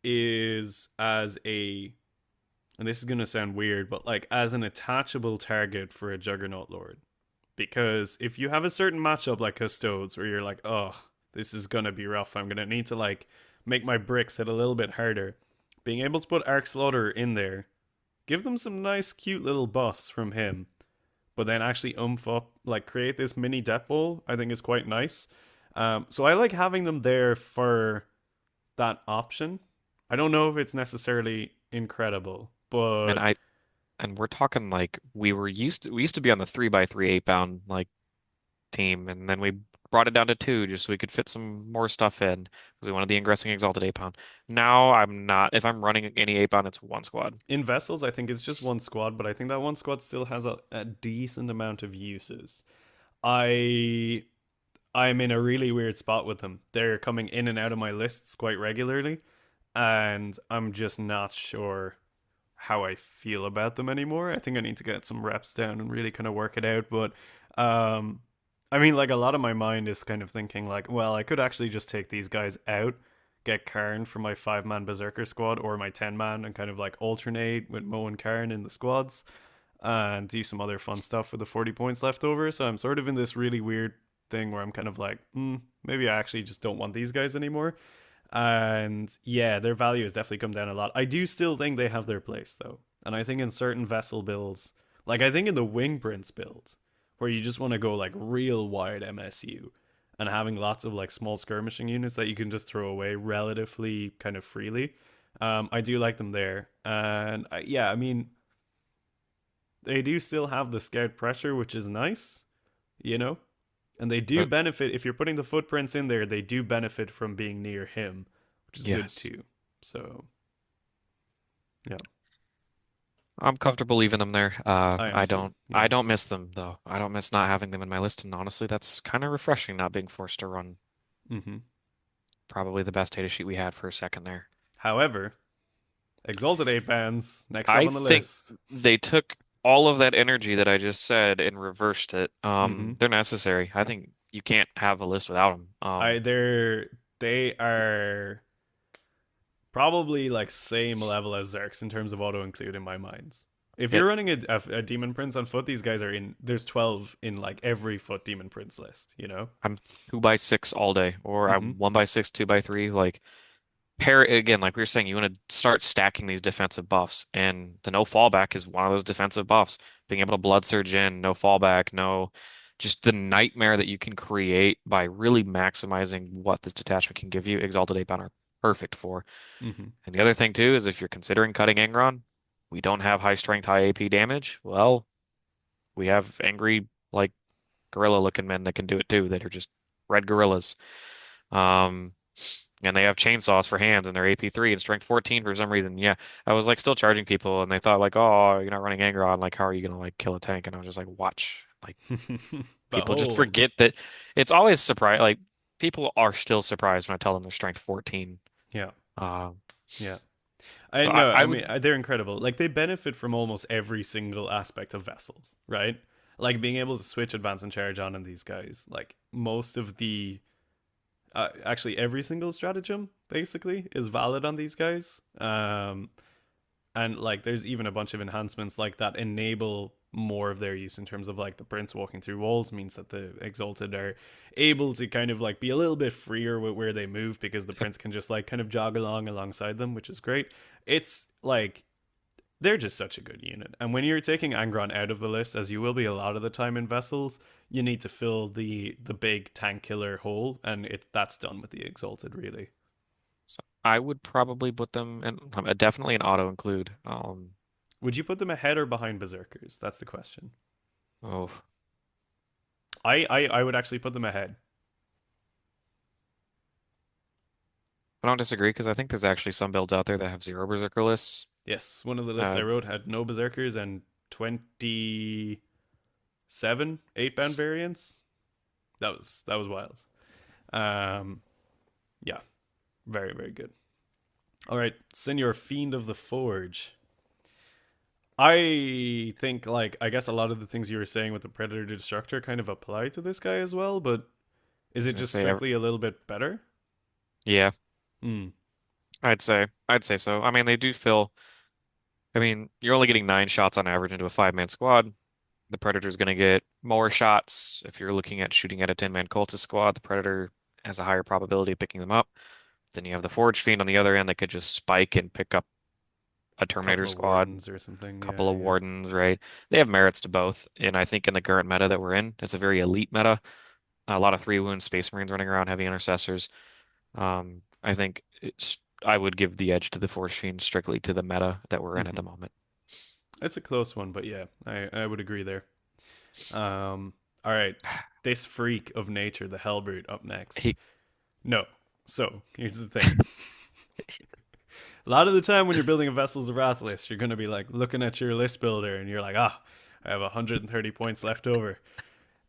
is as a, and this is gonna sound weird, but like as an attachable target for a Juggernaut Lord. Because if you have a certain matchup like Custodes where you're like, oh, this is gonna be rough, I'm gonna need to like make my bricks hit a little bit harder. Being able to put Arc Slaughter in there, give them some nice, cute little buffs from him, but then actually up, like create this mini death bowl, I think is quite nice. So I like having them there for that option. I don't know if it's necessarily incredible, And but we're talking like we used to be on the 3 by 3 8 bound like team and then we brought it down to two just so we could fit some more stuff in because we wanted the Ingressing Exalted 8 pound. Now I'm not. If I'm running any 8 pound, it's one squad. In Vessels, I think it's just one squad, but I think that one squad still has a decent amount of uses. I I'm in a really weird spot with them. They're coming in and out of my lists quite regularly, and I'm just not sure how I feel about them anymore. I think I need to get some reps down and really kind of work it out. But um, I mean, like a lot of my mind is kind of thinking like, well, I could actually just take these guys out, get Khorne for my 5 man Berserker squad or my 10 man, and kind of like alternate with Mo and Khorne in the squads and do some other fun stuff with the 40 points left over. So I'm sort of in this really weird thing where I'm kind of like, maybe I actually just don't want these guys anymore. And yeah, their value has definitely come down a lot. I do still think they have their place though. And I think in certain vessel builds, like I think in the Wing Prince build, where you just want to go like real wide MSU and having lots of like small skirmishing units that you can just throw away relatively kind of freely. I do like them there. And yeah, I mean, they do still have the scout pressure, which is nice, you know? And they do But benefit if you're putting the footprints in there. They do benefit from being near him, which is good yes, too. So yeah, I'm comfortable leaving them there. I am too. I Yeah. don't miss them though. I don't miss not having them in my list, and honestly, that's kind of refreshing not being forced to run hmm probably the best data sheet we had for a second there. However, Exalted 8 bands next up I on the think list. they took all of that energy that I just said and reversed it. hmm They're necessary. I think you can't have a list without them. They are probably like same level as Zerks in terms of auto include in my minds. If Yep. you're running a Demon Prince on foot, these guys are in. There's 12 in like every foot Demon Prince list. You know. I'm 2x6 all day, or hmm I'm 1x6, 2x3. Like pair again, like we were saying, you want to start stacking these defensive buffs, and the no fallback is one of those defensive buffs. Being able to blood surge in, no fallback, no, just the nightmare that you can create by really maximizing what this detachment can give you. Exalted 8 are perfect for. hmm And the other thing too is if you're considering cutting Angron, we don't have high strength, high AP damage. Well, we have angry like gorilla looking men that can do it too, that are just red gorillas. Um, and they have chainsaws for hands and they're AP3 and strength 14 for some reason. Yeah, I was like still charging people and they thought like, oh, you're not running Angron. Like, how are you gonna like kill a tank? And I was just like, watch. Like people just Behold. forget that it's always surprise. Like people are still surprised when I tell them they're strength 14. Yeah. Um, Yeah. I so know. I I mean, would, they're incredible. Like they benefit from almost every single aspect of vessels, right? Like being able to switch, advance, and charge on in these guys. Like most of the, actually every single stratagem basically is valid on these guys. And like there's even a bunch of enhancements like that enable more of their use in terms of like the prince walking through walls means that the exalted are able to kind of like be a little bit freer with where they move because the prince can just like kind of jog along alongside them, which is great. It's like they're just such a good unit, and when you're taking Angron out of the list, as you will be a lot of the time in vessels, you need to fill the big tank killer hole, and that's done with the exalted really. so I would probably put them in definitely an auto include. Would you put them ahead or behind berserkers? That's the question. Oh, I would actually put them ahead. I don't disagree because I think there's actually some builds out there that have zero berserker lists. Yes, one of the lists I Uh, wrote had no berserkers and 27 8 band variants. That was wild. Um, yeah, very very good. All right, Senor Fiend of the Forge. I think like I guess a lot of the things you were saying with the Predator Destructor kind of apply to this guy as well, but I is was it gonna just say, strictly a little bit better? yeah, Hmm. I'd say so. I mean, they do feel. I mean, you're only getting 9 shots on average into a 5-man squad. The Predator's gonna get more shots. If you're looking at shooting at a 10-man cultist squad, the Predator has a higher probability of picking them up. Then you have the Forgefiend on the other end that could just spike and pick up a Terminator Couple of squad, wardens or something. couple Yeah, of yeah. Wardens, right? They have merits to both. And I think in the current meta that we're in, it's a very elite meta. A lot of 3 wound Space Marines running around, heavy intercessors. I think I would give the edge to the Force Fiend strictly to the meta that we're in at Mm-hmm. the moment. It's a close one, but yeah, I would agree there. All right, this freak of nature, the Hellbrute, up next. He No. So here's the thing. A lot of the time when you're building a Vessels of Wrath list, you're going to be like looking at your list builder and you're like, I have 130 points left over.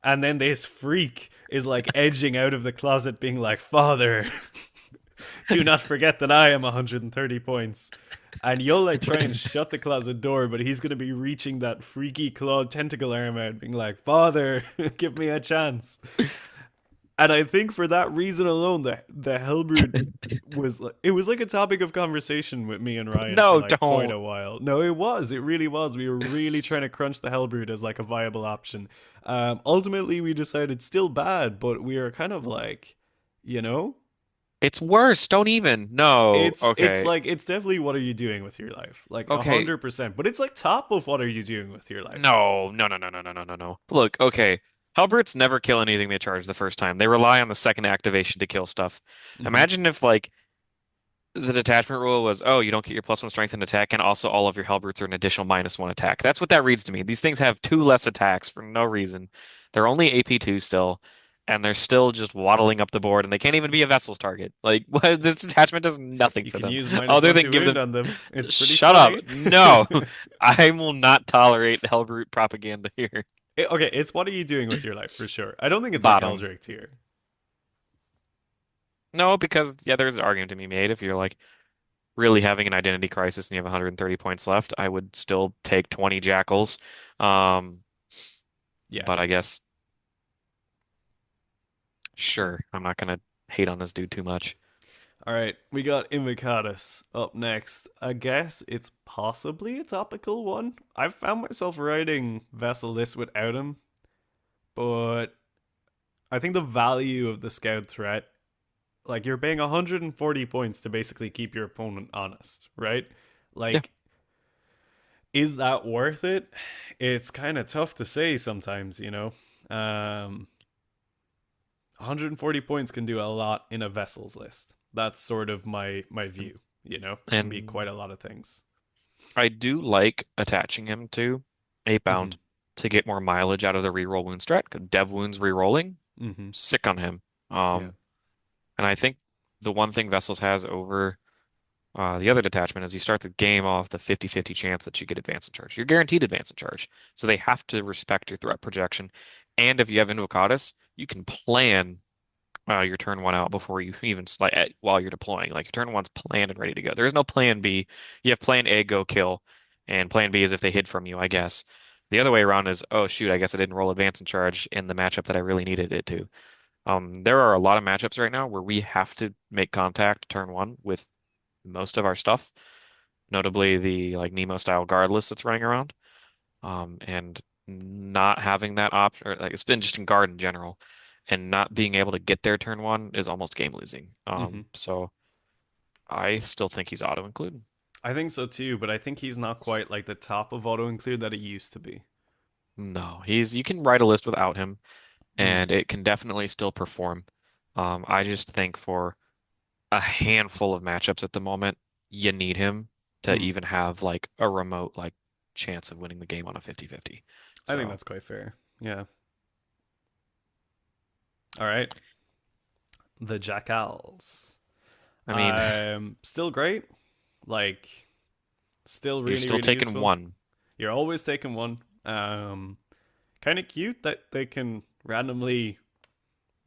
And then this freak is like edging out of the closet, being like, Father, do not forget that I am 130 points. And you'll like try and shut the closet door, but he's going to be reaching that freaky clawed tentacle arm out, being like, Father, give me a chance. And I think for that reason alone, the Hellbrood was like a topic of conversation with me and Ryan for no, like quite don't. a while. No, it was. It really was. We were really trying to crunch the Hellbrood as like a viable option. Ultimately, we decided still bad, but we are kind of like, you know, It's worse. Don't even. No. it's Okay. like it's definitely what are you doing with your life, like a Okay. 100%. But it's like top of what are you doing with your life. No. No. No. No. No. No. No. No. No. Look. Okay. Hellbrutes never kill anything they charge the first time. They rely on the second activation to kill stuff. Hmm. Imagine if like the detachment rule was, oh, you don't get your +1 strength and attack, and also all of your Hellbrutes are an additional -1 attack. That's what that reads to me. These things have two less attacks for no reason. They're only AP2 still, and they're still just waddling up the board, and they can't even be a vessel's target. Like, what, this detachment does nothing You for can them use minus other one than to give wound them. on them. It's pretty Shut up. funny. No, I will not tolerate Hellbrute propaganda here. Okay, it's what are you doing with your life for sure. I don't think it's like Bottom. Eldritch tier. No, because yeah, there's an argument to be made if you're like really having an identity crisis and you have 130 points left, I would still take 20 jackals. Um, Yeah. but I guess sure, I'm not gonna hate on this dude too much. All right, we got Invocatus up next. I guess it's possibly a topical one. I've found myself writing Vessel this without him, but I think the value of the scout threat, like you're paying 140 points to basically keep your opponent honest, right? Yeah, Like, is that worth it? It's kind of tough to say sometimes, you know. 140 points can do a lot in a vessels list. That's sort of my view. You know, it can be quite and a lot of things. I do like attaching him to Mm-hmm. Eightbound to get more mileage out of the reroll wound strat. 'Cause Dev wounds rerolling, Mm-hmm. sick on him. Yeah. And I think the one thing Vessels has over the other detachment is you start the game off the 50-50 chance that you get advance in charge. You're guaranteed advance in charge. So they have to respect your threat projection. And if you have Invocatus, you can plan your turn one out before you even while you're deploying. Like your turn one's planned and ready to go. There is no plan B. You have plan A, go kill, and plan B is if they hid from you, I guess. The other way around is, oh shoot, I guess I didn't roll advance in charge in the matchup that I really needed it to. There are a lot of matchups right now where we have to make contact turn one with most of our stuff, notably the like Nemo style guard list that's running around. And not having that option, or like it's been just in guard in general, and not being able to get there turn one is almost game losing. Mm-hmm. So I still think he's auto include. I think so too, but I think he's not quite like the top of auto include that he used to be. No, he's you can write a list without him, Mm. and it can definitely still perform. I just think for a handful of matchups at the moment, you need him to Mm. even have like a remote like chance of winning the game on a 50-50. I think So, that's quite fair. Yeah. All right. The Jackals. I mean, Still great. Like, still you're really, still really taking useful. one. You're always taking one. Kind of cute that they can randomly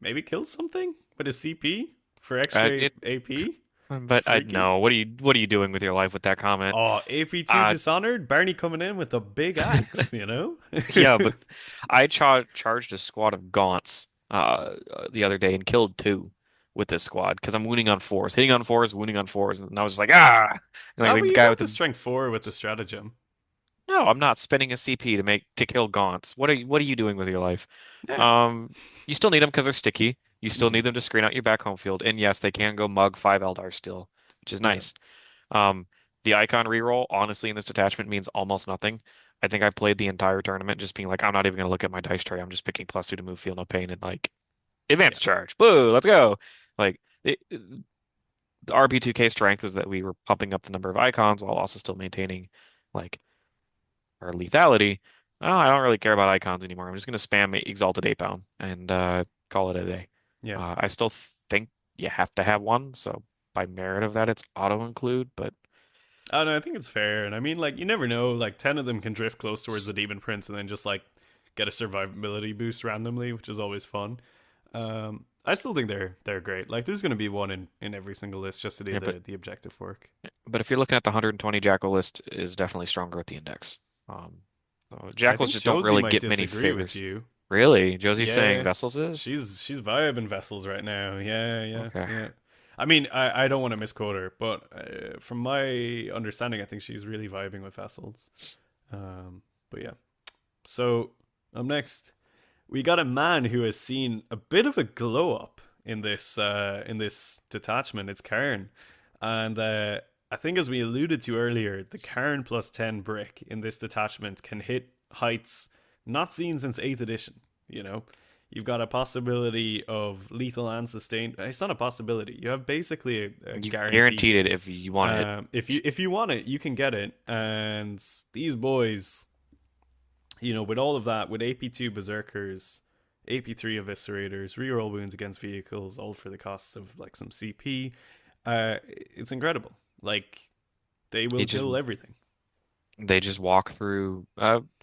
maybe kill something with a CP for extra It AP. But I Freaky. know. What are you doing with your life with that comment? Oh, AP2 Uh Dishonored. Barney coming in with a big axe, you know? yeah, but I charged a squad of gaunts the other day and killed two with this squad because I'm wounding on fours, hitting on fours, wounding on fours, and I was just like and Ah, like but the you guy got with the the strength 4 with the stratagem. no, I'm not spending a CP to kill gaunts. What are you doing with your life? Yeah. Um, you still need them because they're sticky. You still Hmm. need them to screen out your back home field, and yes, they can go mug 5 Eldar still, which is Yeah. nice. The icon reroll, honestly, in this detachment means almost nothing. I think I played the entire tournament just being like, I'm not even gonna look at my dice tray. I'm just picking +2 to move, feel no pain, and like Yeah. advanced charge. Woo, let's go. Like the RP2K strength was that we were pumping up the number of icons while also still maintaining like our lethality. Oh, I don't really care about icons anymore. I'm just gonna spam Exalted Eightbound and call it a day. Yeah. I still think you have to have one, so by merit of that, it's auto include. But I don't know, I think it's fair. And I mean, like, you never know. Like, 10 of them can drift close towards the Demon Prince and then just, like, get a survivability boost randomly, which is always fun. I still think they're great. Like, there's going to be one in every single list just to do yeah, but the objective work. but if you're looking at the 120 Jackal list, is definitely stronger at the index. Um, so I Jackals think just don't Josie really might get many disagree with favors. you. Really? Josie's saying Yeah, Vessels is? she's vibing vessels right now. Yeah, yeah, Okay. yeah. I mean, I don't want to misquote her, but from my understanding, I think she's really vibing with vessels. But yeah. So up next, we got a man who has seen a bit of a glow up in this detachment. It's Khorne, and I think as we alluded to earlier, the Khorne plus 10 brick in this detachment can hit heights not seen since 8th edition. You know, you've got a possibility of lethal and sustained. It's not a possibility. You have basically a You guarantee. guaranteed it if you wanted it. If you want it, you can get it. And these boys, you know, with all of that, with AP2 Berserkers, AP3 Eviscerators, reroll wounds against vehicles, all for the cost of like some CP, it's incredible. Like, they They will just kill everything. they just walk through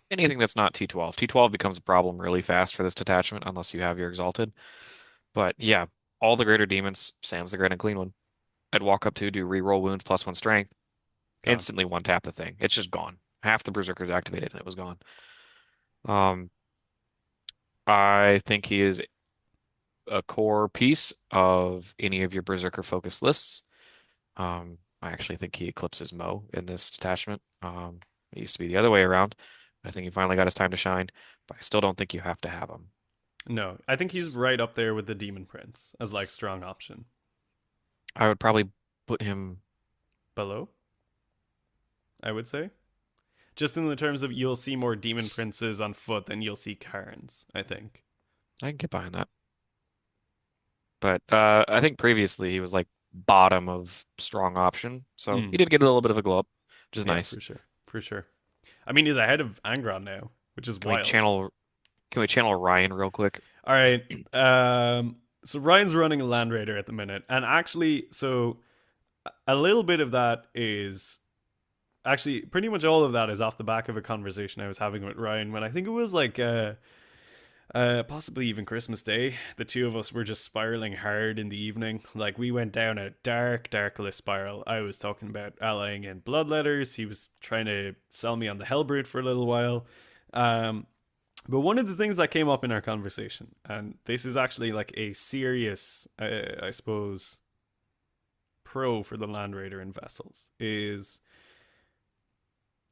anything that's not T12. T12 becomes a problem really fast for this detachment unless you have your Exalted. But yeah, all the greater demons, sans the Great and Clean one. I'd walk up to do reroll wounds plus one strength, Gone. instantly one tap the thing. It's just gone. Half the Berserkers activated and it was gone. Um, I think he is a core piece of any of your Berserker focused lists. I actually think he eclipses Mo in this detachment. It used to be the other way around. I think he finally got his time to shine, but I still don't think you have to have him. No, I think he's right up there with the Demon Prince as like strong option. I would probably put him. Below, I would say. Just in the terms of you'll see more Demon Princes on foot than you'll see Karns, I think. I can get behind that. But I think previously he was like bottom of strong option, so he Mm. did get a little bit of a glow up, which is Yeah, nice. for sure. For sure. I mean, he's ahead of Angron now, which is Can we wild. channel? Can we channel Ryan real quick? All right. So Ryan's running a Land Raider at the minute. And actually, so a little bit of that is actually pretty much all of that is off the back of a conversation I was having with Ryan when I think it was like possibly even Christmas Day. The two of us were just spiraling hard in the evening. Like we went down a dark list spiral. I was talking about allying in bloodletters. He was trying to sell me on the Hellbrute for a little while. Um, but one of the things that came up in our conversation, and this is actually like a serious, I suppose, pro for the Land Raider in vessels, is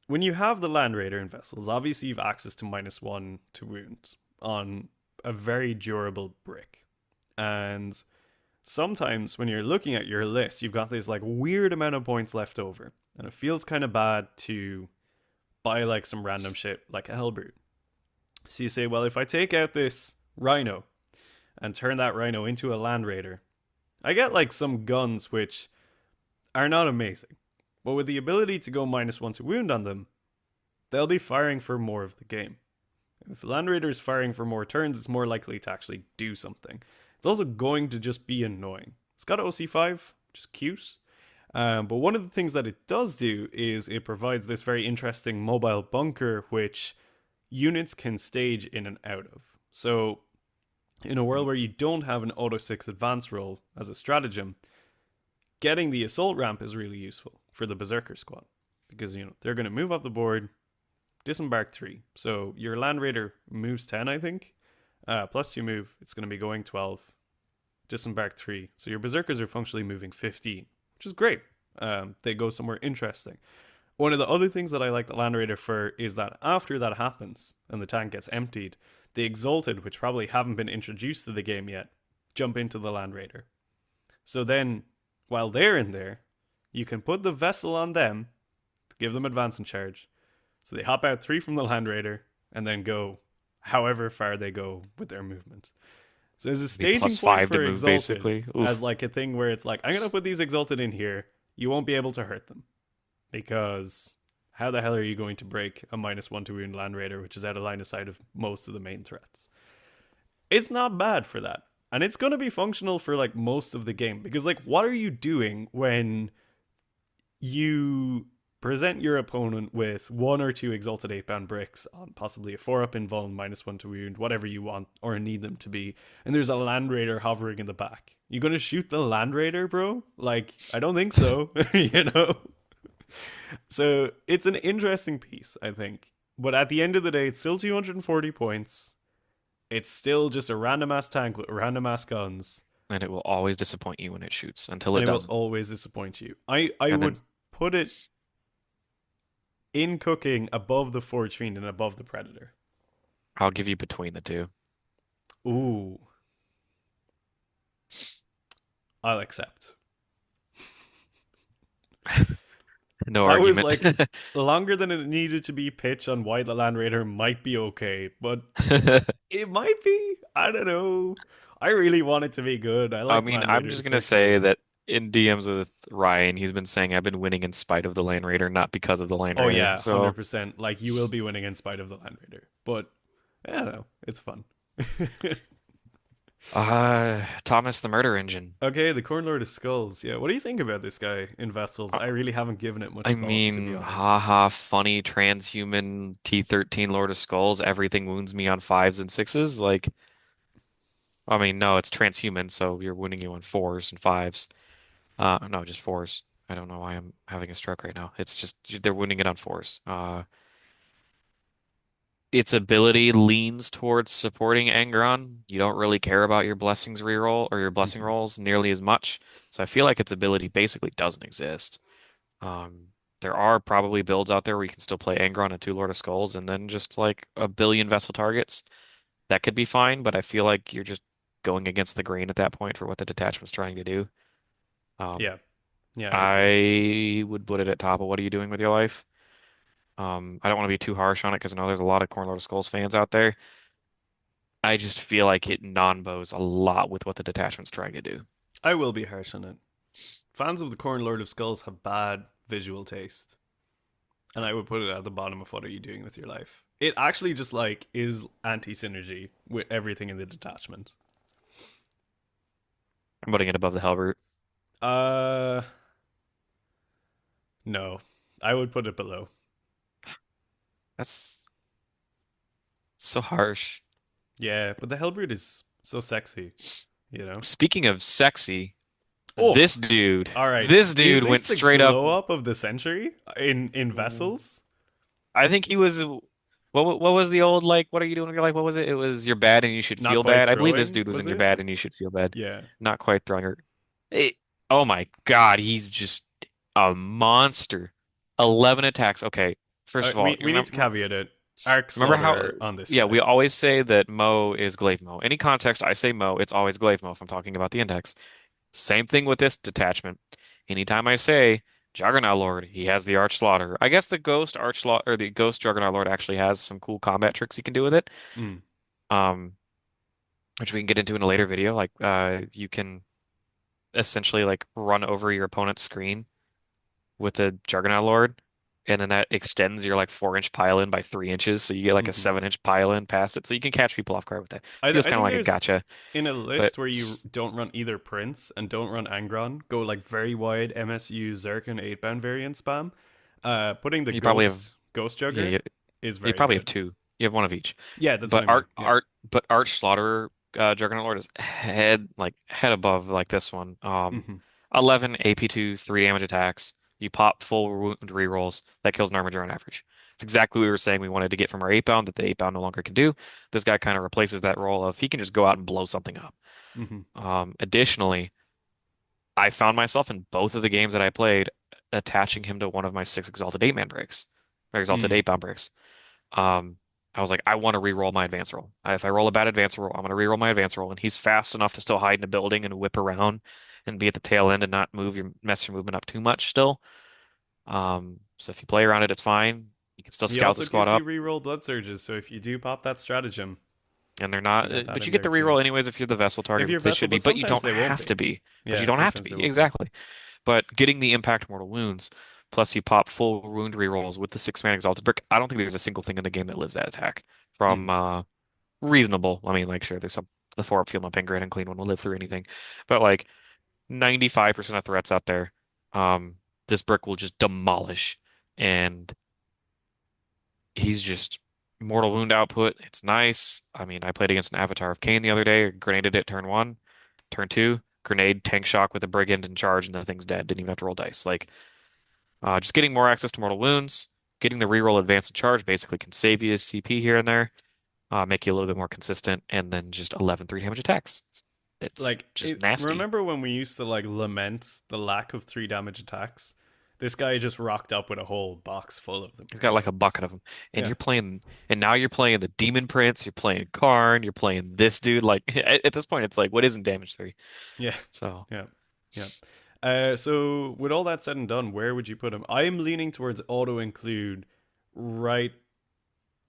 when you have the Land Raider in vessels, obviously you've access to -1 to wound on a very durable brick. And sometimes when you're looking at your list, you've got this like weird amount of points left over. And it feels kind of bad to buy like some random shit like a Hellbrute. So you say, well, if I take out this Rhino and turn that Rhino into a Land Raider, I get like some guns which are not amazing. But with the ability to go -1 to wound on them, they'll be firing for more of the game. If Land Raider is firing for more turns, it's more likely to actually do something. It's also going to just be annoying. It's got OC5, which is cute. But one of the things that it does do is it provides this very interesting mobile bunker, which units can stage in and out of. So, in a world where you don't have an auto 6 advance roll as a stratagem, getting the assault ramp is really useful for the Berserker squad because you know they're going to move up the board, disembark 3. So your Land Raider moves 10, I think. +2 move, it's going to be going 12. Disembark 3. So your Berserkers are functionally moving 15, which is great. They go somewhere interesting. One of the other things that I like the Land Raider for is that after that happens and the tank gets emptied, the Exalted, which probably haven't been introduced to the game yet, jump into the Land Raider. So then, while they're in there, you can put the vessel on them to give them advance and charge. So they hop out 3 from the Land Raider and then go however far they go with their movement. So there's a Be staging plus point five to for move, Exalted basically. as Oof. like a thing where it's like, I'm going to put these Exalted in here. You won't be able to hurt them because how the hell are you going to break a -1 to wound Land Raider, which is out of line of sight of most of the main threats? It's not bad for that. And it's going to be functional for like most of the game because like what are you doing when you present your opponent with one or two exalted 8-bound bricks on possibly a 4-up invuln, -1 to wound, whatever you want or need them to be, and there's a Land Raider hovering in the back? You gonna shoot the Land Raider, bro? Like, I don't think so. you know? So it's an interesting piece, I think. But at the end of the day, it's still 240 points. It's still just a random ass tank with random ass guns. And it will always disappoint you when it shoots until And it it will doesn't. always disappoint you. I And would then put it in cooking above the Forgefiend and above the Predator. I'll give you between the two. Ooh, I'll accept. No That was argument. like longer than it needed to be pitched on why the Land Raider might be okay, but it might be. I don't know. I really want it to be good. I I like mean, Land I'm just Raiders. gonna They're say cool. that in DMs with Ryan, he's been saying I've been winning in spite of the Land Raider, not because of the Land Oh Raider. yeah, So, 100%. Like you will be winning in spite of the Land Raider, but I don't know. It's fun. Thomas the Murder Engine. Okay, the Corn Lord of Skulls. Yeah, what do you think about this guy in Vessels? I really haven't given it much I thought, to be mean, honest. haha, funny transhuman T13 Lord of Skulls. Everything wounds me on fives and sixes. Like, I mean, no, it's transhuman, so you're wounding you on fours and fives. No, just fours. I don't know why I'm having a stroke right now. It's just they're wounding it on fours. Its ability leans towards supporting Angron. You don't really care about your blessings reroll or your blessing Mhm. rolls nearly as much. So I feel like its ability basically doesn't exist. There are probably builds out there where you can still play Angron and two Lord of Skulls and then just like a billion vessel targets. That could be fine, but I feel like you're just going against the grain at that point for what the detachment's trying to do. Um, Yeah, yeah, I agree. I would put it at top of what are you doing with your life? I don't want to be too harsh on it because I know there's a lot of Corn Lord of Skulls fans out there. I just feel like it non-bows a lot with what the detachment's trying to do. I will be harsh on it. Fans of the Corn Lord of Skulls have bad visual taste, and I would put it at the bottom of what are you doing with your life. It actually just like is anti synergy with everything in the detachment. I'm putting it above the Hellbrute. Uh, no, I would put it below. That's so harsh. Yeah, but the Hellbrute is so sexy, you know. Speaking of sexy, Oh, all right. this Is dude this went the straight up. glow up of the century in vessels? I think he was. What was the old like? What are you doing with your life? What was it? It was you're bad and you should Not feel quite bad. I believe this throwing, dude was was in your it? bad and you should feel bad. Yeah. Not quite throwing her. Eh, oh my God, he's just a monster. 11 attacks. Okay, first of all, you We need to caveat it. Arc remember how? Slaughterer on this Yeah, we guy. always say that Mo is Glaive Mo. Any context I say Mo, it's always Glaive Mo if I'm talking about the index. Same thing with this detachment. Anytime I say Juggernaut Lord, he has the Arch Slaughter. I guess the Ghost Arch Slaughter or the Ghost Juggernaut Lord actually has some cool combat tricks you can do with it. Mm. Um, which we can get into in a later video. Like, you can essentially like run over your opponent's screen with the Juggernaut Lord, and then that extends your like 4-inch pile-in by 3 inches, so you get like a Hmm. 7-inch pile-in past it. So you can catch people off guard with that. Feels I kind of think like a there's gotcha, in a but list where you don't run either Prince and don't run Angron, go like very wide MSU Zerkin 8-bound variant spam. Putting the you probably have Ghost yeah, Jugger is you very probably have good. two. You have one of each. Yeah, that's what But I mean. Yeah. Arch Slaughterer Juggernaut Lord is head above like this one. Hmm. 11 AP2, 3 damage attacks. You pop full wound rerolls. That kills an Armiger on average. It's exactly what we were saying we wanted to get from our 8-bound that the 8-bound no longer can do. This guy kind of replaces that role of he can just go out and blow something up. Hmm. Additionally, I found myself in both of the games that I played attaching him to one of my 6 Exalted 8-man breaks, or Exalted Mm. 8-bound breaks. Um, I was like, I want to re-roll my advance roll. If I roll a bad advance roll, I'm going to re-roll my advance roll, and he's fast enough to still hide in a building and whip around and be at the tail end and not mess your movement up too much still. So if you play around it, it's fine. You can still He scout the also squad gives you up, reroll blood surges, so if you do pop that stratagem, and they're you not. get that But you in get there the too. reroll anyways if you're the vessel If target, you're which they vessel, should be. but But you sometimes don't they won't have to be. be. But you Yeah, don't have to sometimes they be won't be. exactly. But getting the impact mortal wounds. Plus you pop full wound rerolls with the 6-man Exalted Brick. I don't think there's a single thing in the game that lives that attack from Mm. reasonable. I mean, like sure, there's some the 4-up Field Up Angron and Clean One will live through anything, but like 95% of threats out there, um, this brick will just demolish. And he's just mortal wound output. It's nice. I mean, I played against an Avatar of Cain the other day, grenaded it turn one, turn two, grenade, tank shock with a brigand and charge, and the thing's dead. Didn't even have to roll dice. Like, just getting more access to mortal wounds, getting the reroll advance and charge basically can save you a CP here and there, make you a little bit more consistent, and then just 11 3 damage attacks. It's Like just it. nasty. Remember when we used to like lament the lack of 3 damage attacks? This guy just rocked up with a whole box full of them. He's got like a bucket of them, and Yeah, you're playing, and now you're playing the Demon Prince, you're playing Khorne, you're playing this dude. Like at this point, it's like, what isn't damage three? yeah, So yeah, yeah. So with all that said and done, where would you put him? I'm leaning towards auto include. Right.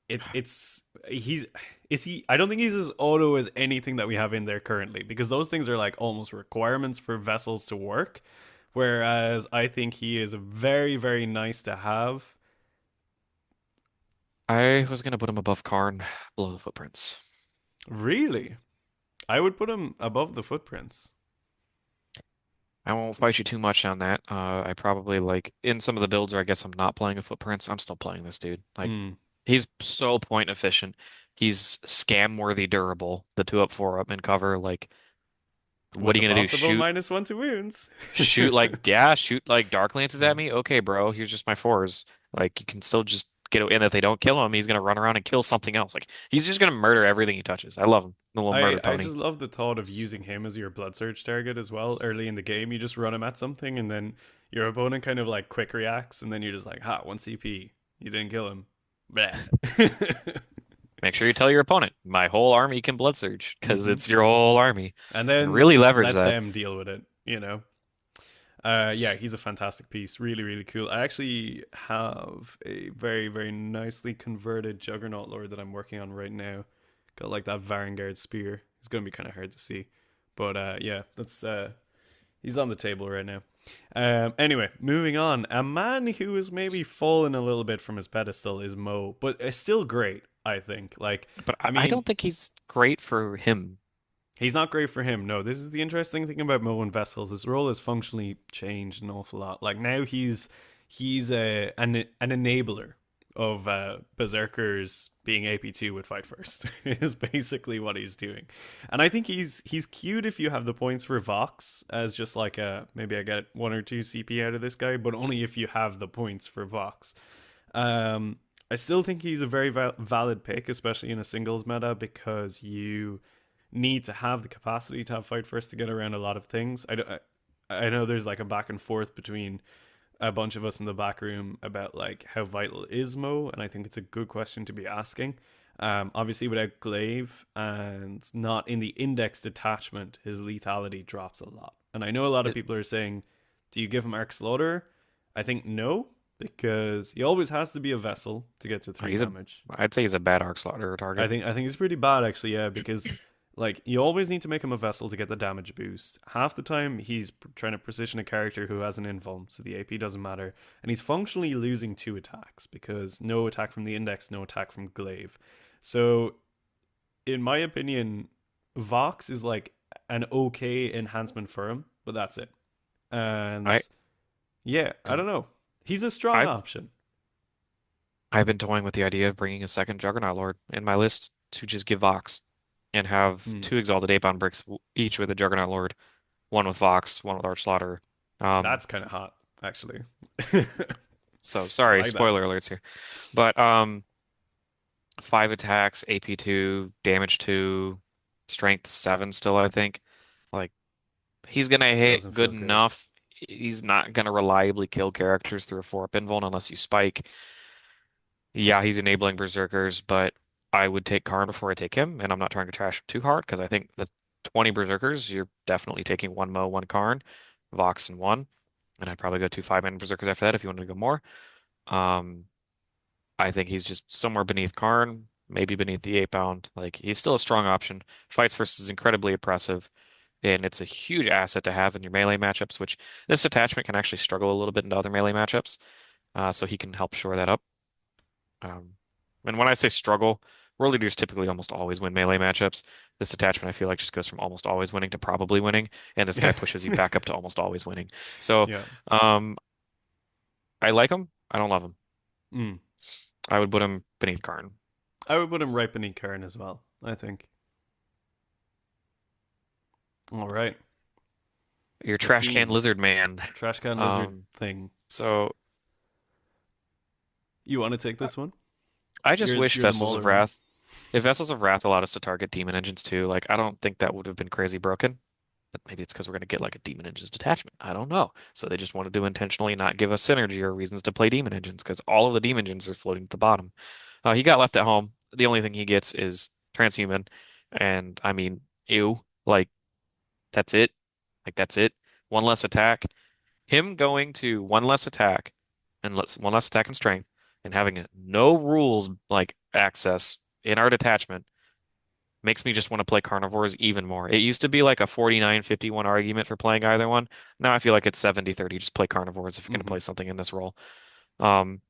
It's he's is he? I don't think he's as auto as anything that we have in there currently because those things are like almost requirements for vessels to work. Whereas I think he is very very nice to have. I was gonna put him above Khorne, below the footprints. Really, I would put him above the footprints. I won't fight you too much on that. I probably like in some of the builds where I guess I'm not playing a footprints, I'm still playing this dude. Like Hmm. he's so point efficient. He's scam worthy durable. The 2-up 4-up and cover. Like what With are a you gonna do? possible Shoot -1 to wounds. shoot like yeah, shoot like dark lances Yeah. at me. Okay, bro, here's just my fours. Like you can still just get and if they don't kill him, he's gonna run around and kill something else. Like he's just gonna murder everything he touches. I love him. The little murder I pony. just love the thought of using him as your blood surge target as well. Early in the game, you just run him at something, and then your opponent kind of like quick reacts, and then you're just like, "Ha, 1 CP. You didn't kill him." Blah. Make sure you tell your opponent, my whole army can blood surge because hmm it's your whole army. And And then really leverage let that. them deal with it. You know. Yeah, he's a fantastic piece. Really, really cool. I actually have a very, very nicely converted Juggernaut Lord that I'm working on right now. Got like that Varangard spear. It's gonna be kind of hard to see, but yeah, that's he's on the table right now. Anyway, moving on. A man who has maybe fallen a little bit from his pedestal is Mo, but is still great. I think. Like, But I I mean, don't think he's great for him. he's not great for him. No, this is the interesting thing about Mo and Vessels. His role has functionally changed an awful lot. Like now he's an enabler of Berserkers being AP2 with Fight First is basically what he's doing. And I think he's cute if you have the points for Vox as just like a maybe I get 1 or 2 CP out of this guy, but only if you have the points for Vox. Um I still think he's a very valid pick, especially in a singles meta, because you need to have the capacity to have fight first to get around a lot of things. I know there's like a back and forth between a bunch of us in the back room about like how vital is Mo, and I think it's a good question to be asking. Obviously, without glaive and not in the index detachment, his lethality drops a lot. And I know a lot of It, people are saying, "Do you give him Arc Slaughter?" I think no, because he always has to be a vessel to get to three he's a, damage. I'd say he's a bad arc slaughter target. I think it's pretty bad actually, yeah, because like you always need to make him a vessel to get the damage boost. Half the time he's trying to precision a character who has an invuln, so the AP doesn't matter, and he's functionally losing 2 attacks because no attack from the index, no attack from glaive. So, in my opinion, Vox is like an okay enhancement for him, but that's it. And I yeah, I and don't know. He's a strong I option. I've been toying with the idea of bringing a second Juggernaut Lord in my list to just give Vox and have Hmm. 2 Exalted Eightbound bricks each with a Juggernaut Lord, one with Vox, one with Arch Slaughter. Um, That's kind of hot, actually. so I sorry, like that. spoiler alerts here. But 5 attacks, AP 2, damage 2, strength 7 still, I think. Like he's gonna hit Doesn't good feel great. enough. He's not gonna reliably kill characters through a 4-up invuln unless you spike. Yeah, he's enabling Berserkers, but I would take Karn before I take him, and I'm not trying to trash him too hard because I think the 20 Berserkers, you're definitely taking one Mo, one Karn, Vox, and one. And I'd probably go 2 5-man Berserkers after that if you wanted to go more. Um, I think he's just somewhere beneath Karn, maybe beneath the 8-bound. Like he's still a strong option. Fights first is incredibly oppressive. and it's a huge asset to have in your melee matchups, which this attachment can actually struggle a little bit into other melee matchups. So he can help shore that up. Um, and when I say struggle, world leaders typically almost always win melee matchups. This attachment, I feel like, just goes from almost always winning to probably winning, and this guy Yeah. pushes you back up to almost always winning. So, Yeah. um, I like him. I don't love him. Mm. I would put him beneath Karn. I would put him right beneath Khorne as well, I think. All right. Your The trash can Fiend. lizard man. Trash can lizard Um, thing. so You want to take this one? I just wish You're the Vessels Mauler of man. Wrath. If Vessels of Wrath allowed us to target demon engines too, like I don't think that would have been crazy broken. But maybe it's because we're going to get like a demon engines detachment. I don't know. So they just wanted to intentionally not give us synergy or reasons to play demon engines because all of the demon engines are floating at the bottom. He got left at home. The only thing he gets is transhuman, and I mean, ew. Like that's it. Like that's it. One less attack. Him going to one less attack and one less attack and strength and having no rules like access in our detachment makes me just want to play carnivores even more. It used to be like a 49-51 argument for playing either one. Now I feel like it's 70-30. Just play carnivores if you're going to Mm-hmm. play something in this role. Um,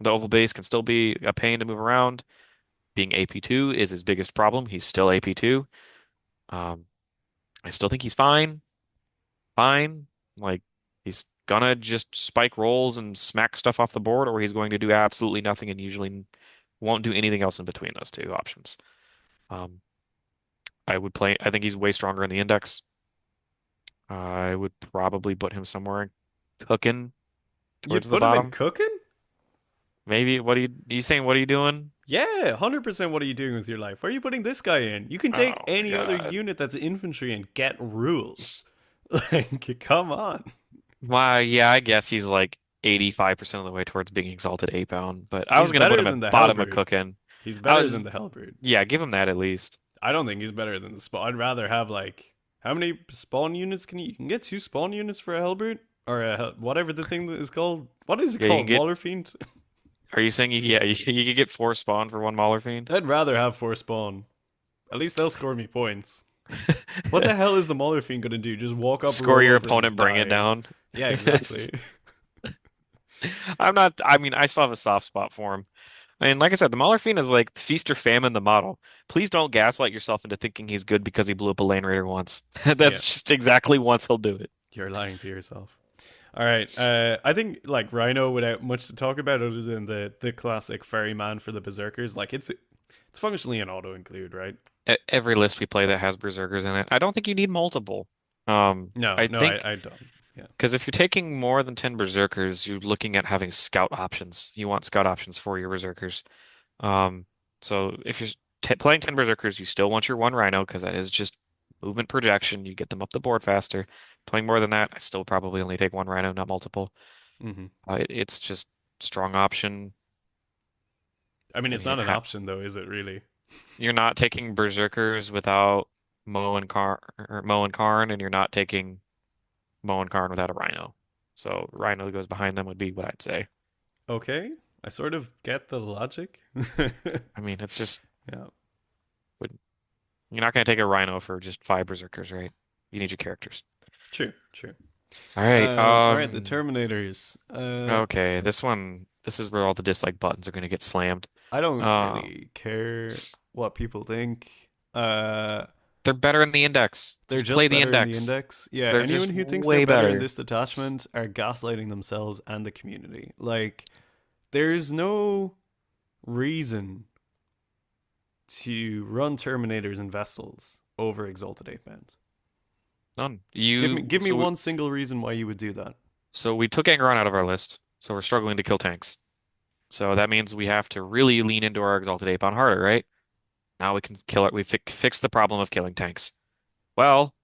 the oval base can still be a pain to move around. Being AP2 is his biggest problem. He's still AP2. Um, I still think he's fine. Fine. Like he's gonna just spike rolls and smack stuff off the board, or he's going to do absolutely nothing and usually won't do anything else in between those two options. Um, I would play. I think he's way stronger in the index. I would probably put him somewhere cooking You'd towards the put him in bottom. cooking? Maybe you saying what are you doing? Yeah, 100%. What are you doing with your life? Why are you putting this guy in? You can take Oh my any other God. unit that's infantry and get rules. Like, come on. Why, yeah, I guess he's like 85% of the way towards being exalted 8-bound, but I was He's gonna put better him than at the bottom of Hellbrute. cooking. He's I better was than the Hellbrute. yeah, give him that at least. I don't think he's better than the spawn. I'd rather have like how many spawn units you can get two spawn units for a Hellbrute or whatever the thing that is called. What is it Yeah, you can called? get Maulerfiend. are you saying you could get 4 spawn for one Maulerfiend? I'd rather have four spawn. At least they'll score me points. What the hell is the Maulerfiend gonna do? Just walk up, Score roll your over, and opponent, bring it die? down. Yeah, exactly. I'm not, I mean, I still have a soft spot for him. And like I said, the Maulerfiend is like feast or famine the model. Please don't gaslight yourself into thinking he's good because he blew up a Lane Raider once. Yeah, That's just exactly once he'll do it. you're lying to yourself. All right. I think like Rhino, without much to talk about other than the classic ferryman for the Berserkers, like it's functionally an auto include, right? Every list we play that has Berserkers in it, I don't think you need multiple. No, I no, think I don't. Yeah. because if you're taking more than 10 Berserkers, you're looking at having scout options. You want scout options for your Berserkers. Um, so if you're t playing 10 Berserkers, you still want your one Rhino because that is just movement projection. You get them up the board faster. Playing more than that, I still probably only take one Rhino, not multiple. Hmm. It's just strong option. I mean, I it's mean, not an option though, is it really? you're not taking Berserkers without Mo and Karn, and you're not taking Mo and Karn without a Rhino. So Rhino that goes behind them would be what I'd say. Okay, I sort of get the logic. I mean, it's just Yeah. would you're not going to take a Rhino for just 5 Berserkers, right? You need your characters. True. True. All right. All right. The Terminators. Okay. This is where all the dislike buttons are going to get slammed. I don't Uh, really care what people think. Uh, they're better in the index. they're Just play just the better in the index. index. Yeah, They're anyone just who thinks they're way better in better. this detachment are gaslighting themselves and the community. Like, there's no reason to run Terminators and Vessels over Exalted Ape Band. None. Give me one single reason why you would do that. So we took Angron out of our list. So we're struggling to kill tanks. So that means we have to really lean into our Exalted Ape on harder, right? Now we can kill it. We fix the problem of killing tanks. Well,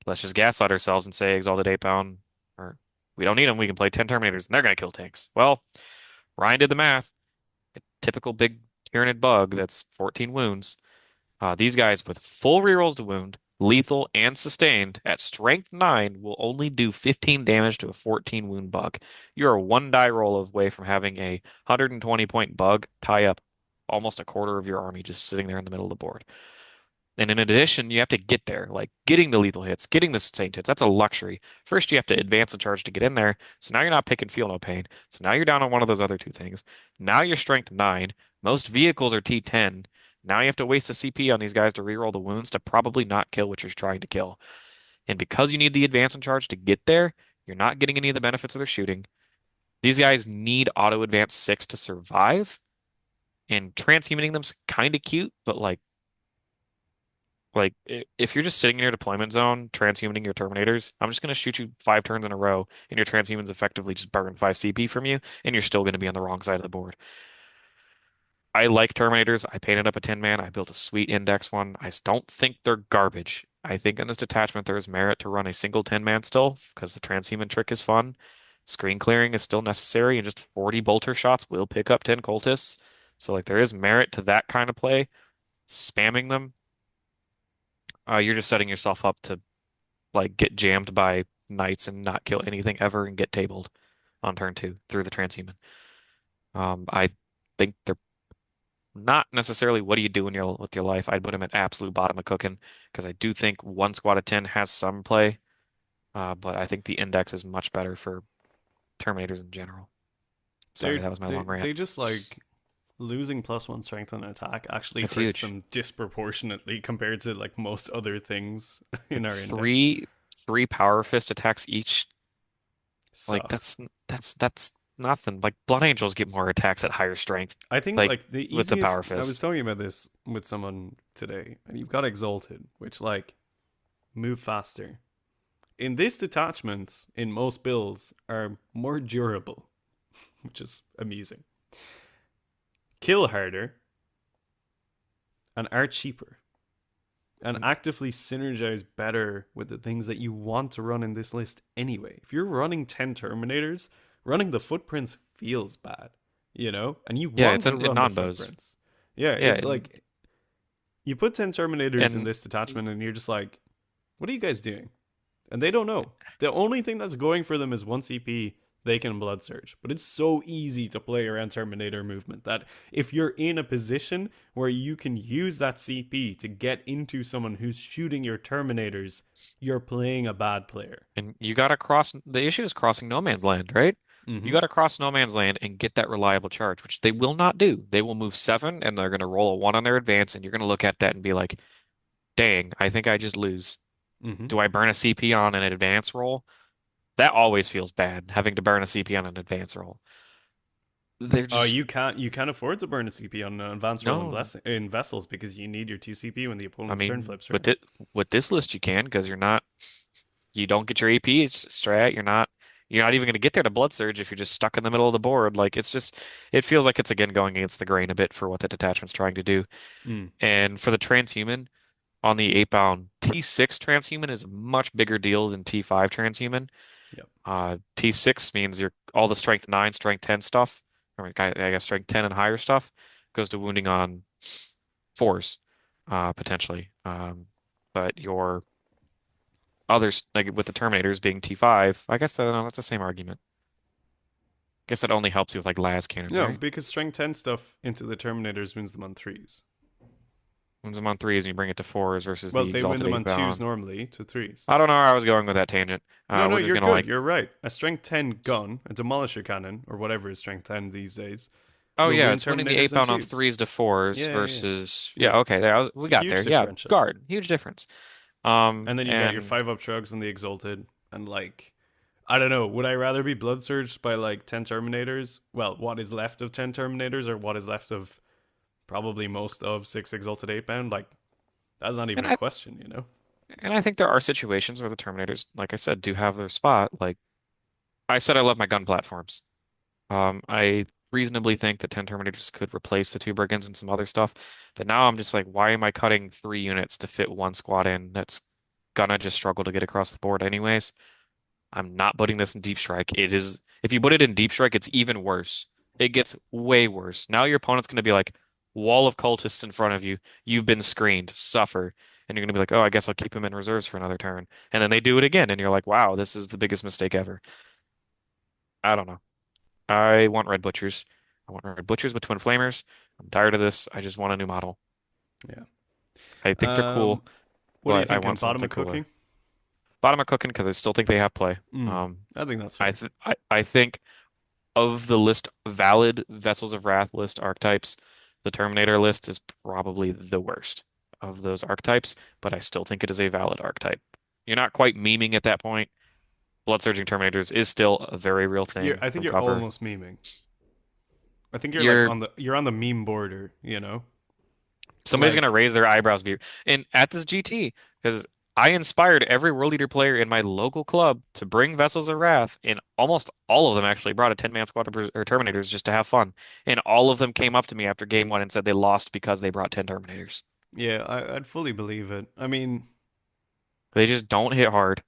let's just gaslight ourselves and say Exalted 8-pound, or we don't need them. We can play 10 Terminators and they're going to kill tanks. Well, Ryan did the math. A typical big Tyranid bug that's 14 wounds. These guys with full rerolls to wound, lethal and sustained at strength 9 will only do 15 damage to a 14 wound bug. You're a 1 die roll away from having a 120 point bug tie up almost a quarter of your army just sitting there in the middle of the board. And in addition, you have to get there, like getting the lethal hits, getting the sustained hits. That's a luxury. First, you have to advance and charge to get in there. So now you're not picking feel no pain. So now you're down on one of those other two things. Now you're strength 9. Most vehicles are T10. Now you have to waste the CP on these guys to reroll the wounds to probably not kill what you're trying to kill. And because you need the advance and charge to get there, you're not getting any of the benefits of their shooting. These guys need auto advance 6 to survive, and transhumaning them's kind of cute, but if you're just sitting in your deployment zone transhumaning your Terminators, I'm just going to shoot you 5 turns in a row, and your transhumans effectively just burn 5 CP from you, and you're still going to be on the wrong side of the board. I like Terminators. I painted up a Tin Man. I built a sweet index one. I don't think they're garbage. I think in this detachment there is merit to run a single Tin Man still, because the transhuman trick is fun. Screen clearing is still necessary, and just 40 bolter shots will pick up 10 cultists. So like there is merit to that kind of play. Spamming them, you're just setting yourself up to like get jammed by knights and not kill anything ever and get tabled on turn 2 through the transhuman. I think they're not necessarily what do you do in with your life. I'd put them at absolute bottom of cooking because I do think one squad of 10 has some play, but I think the index is much better for Terminators in general. Sorry, They that was my they long rant. they just like losing +1 strength on attack actually It's hurts huge. them disproportionately compared to like most other things in Like our index. three power fist attacks each. Like Sucks. that's nothing. Like Blood Angels get more attacks at higher strength, I think like like the with the power easiest. I was fist. talking about this with someone today, and you've got Exalted, which like move faster. In this detachment, in most builds, are more durable, which is amusing. Kill harder and are cheaper and actively synergize better with the things that you want to run in this list anyway. If you're running 10 Terminators, running the footprints feels bad, and you Yeah, want it's to in run the non-bows. footprints. Yeah, Yeah, it's like you put 10 Terminators in and this detachment and you're just like, what are you guys doing? And they don't know. The only thing that's going for them is 1 CP. They can blood surge, but it's so easy to play around Terminator movement that if you're in a position where you can use that CP to get into someone who's shooting your Terminators, you're playing a bad player. and you gotta cross. The issue is crossing no man's land, right? You Mm-hmm. gotta cross no man's land and get that reliable charge, which they will not do. They will move 7 and they're gonna roll a 1 on their advance, and you're gonna look at that and be like, "Dang, I think I just lose." Mm-hmm. Do I burn a CP on an advance roll? That always feels bad, having to burn a CP on an advance roll. They're Oh, just you can't afford to burn a CP on an advanced roll no. in vessels because you need your 2 CP when the I opponent's turn mean, flips, right? with this list you can because you don't get your AP strat. You're not even going to get there to Blood Surge if you're just stuck in the middle of the board. Like it feels like it's again going against the grain a bit for what the detachment's trying to do. Mm. And for the transhuman on the 8 bound, T6 transhuman is a much bigger deal than T5 transhuman. Yep. T6 means you're all the strength 9, strength 10 stuff, or I guess strength 10 and higher stuff goes to wounding on fours, potentially. But your others, like with the Terminators being T5, I guess no, that's the same argument. I guess that only helps you with like las cannons, No, right? because strength 10 stuff into the Terminators wins them on threes. Wins them on threes and you bring it to fours versus Well, the they win Exalted them on 2s 8 bound. normally to threes. I don't know where I was going with that tangent. No, no, We're just you're gonna good. like, You're right. A strength 10 gun, a demolisher cannon, or whatever is strength 10 these days, oh will yeah, win it's winning the Terminators 8 on bound on 2s. threes to fours Yeah, yeah, versus yeah. yeah, okay, we It's a got huge there. Yeah, differential. guard, huge difference. And then you got your And 5 up shrugs and the Exalted. And like, I don't know, would I rather be blood surged by like 10 Terminators? Well, what is left of 10 Terminators, or what is left of probably most of 6 Exalted 8 bound? Like, that's not even and a I question. and I think there are situations where the Terminators, like I said, do have their spot. Like I said, I love my gun platforms. I reasonably think that 10 Terminators could replace the 2 Brigands and some other stuff. But now I'm just like, why am I cutting 3 units to fit one squad in that's gonna just struggle to get across the board anyways? I'm not putting this in Deep Strike. It is, if you put it in Deep Strike, it's even worse. It gets way worse. Now your opponent's gonna be like, wall of cultists in front of you. You've been screened. Suffer. And you're gonna be like, oh, I guess I'll keep him in reserves for another turn. And then they do it again, and you're like, wow, this is the biggest mistake ever. I don't know. I want Red Butchers. I want Red Butchers with Twin Flamers. I'm tired of this. I just want a new model. Yeah. I think they're cool, Um, what are you but I thinking? want Bottom something of cooler. cooking? Bottom of cooking because I still think they have play. Mm, Um, I think that's I fair. th I think of the list valid Vessels of Wrath list archetypes, the Terminator list is probably the worst of those archetypes, but I still think it is a valid archetype. You're not quite memeing at that point. Blood Surging Terminators is still a very real thing I think from you're cover. almost memeing. I think you're like You're you're on the meme border, you know? Somebody's gonna Like, raise their eyebrows view. And at this GT, because I inspired every World Eater player in my local club to bring Vessels of Wrath, and almost all of them actually brought a 10-man squad or Terminators just to have fun. And all of them came up to me after game one and said they lost because they brought 10 Terminators. yeah, I'd fully believe it. I mean, They just don't hit hard.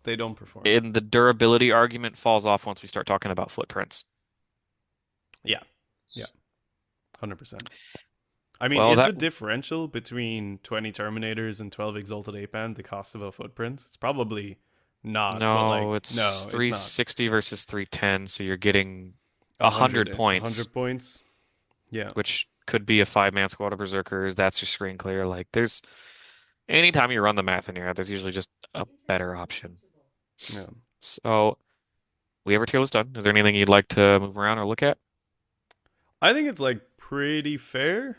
they don't perform. And the durability argument falls off once we start talking about footprints. Yeah, yeah, 100%. I mean, Well, is the that differential between 20 Terminators and 12 Exalted Eightbound the cost of a footprint? It's probably not, but no, like, it's no, it's not. 360 versus 310, so you're getting 100 100, points, 100 points. Yeah, which could be a 5-man squad of Berserkers. That's your screen clear. Like, there's anytime you run the math in your head, there's usually just a better option. yeah. So, we have our tier list done. Is there anything you'd like to move around or look at? I think it's like pretty fair.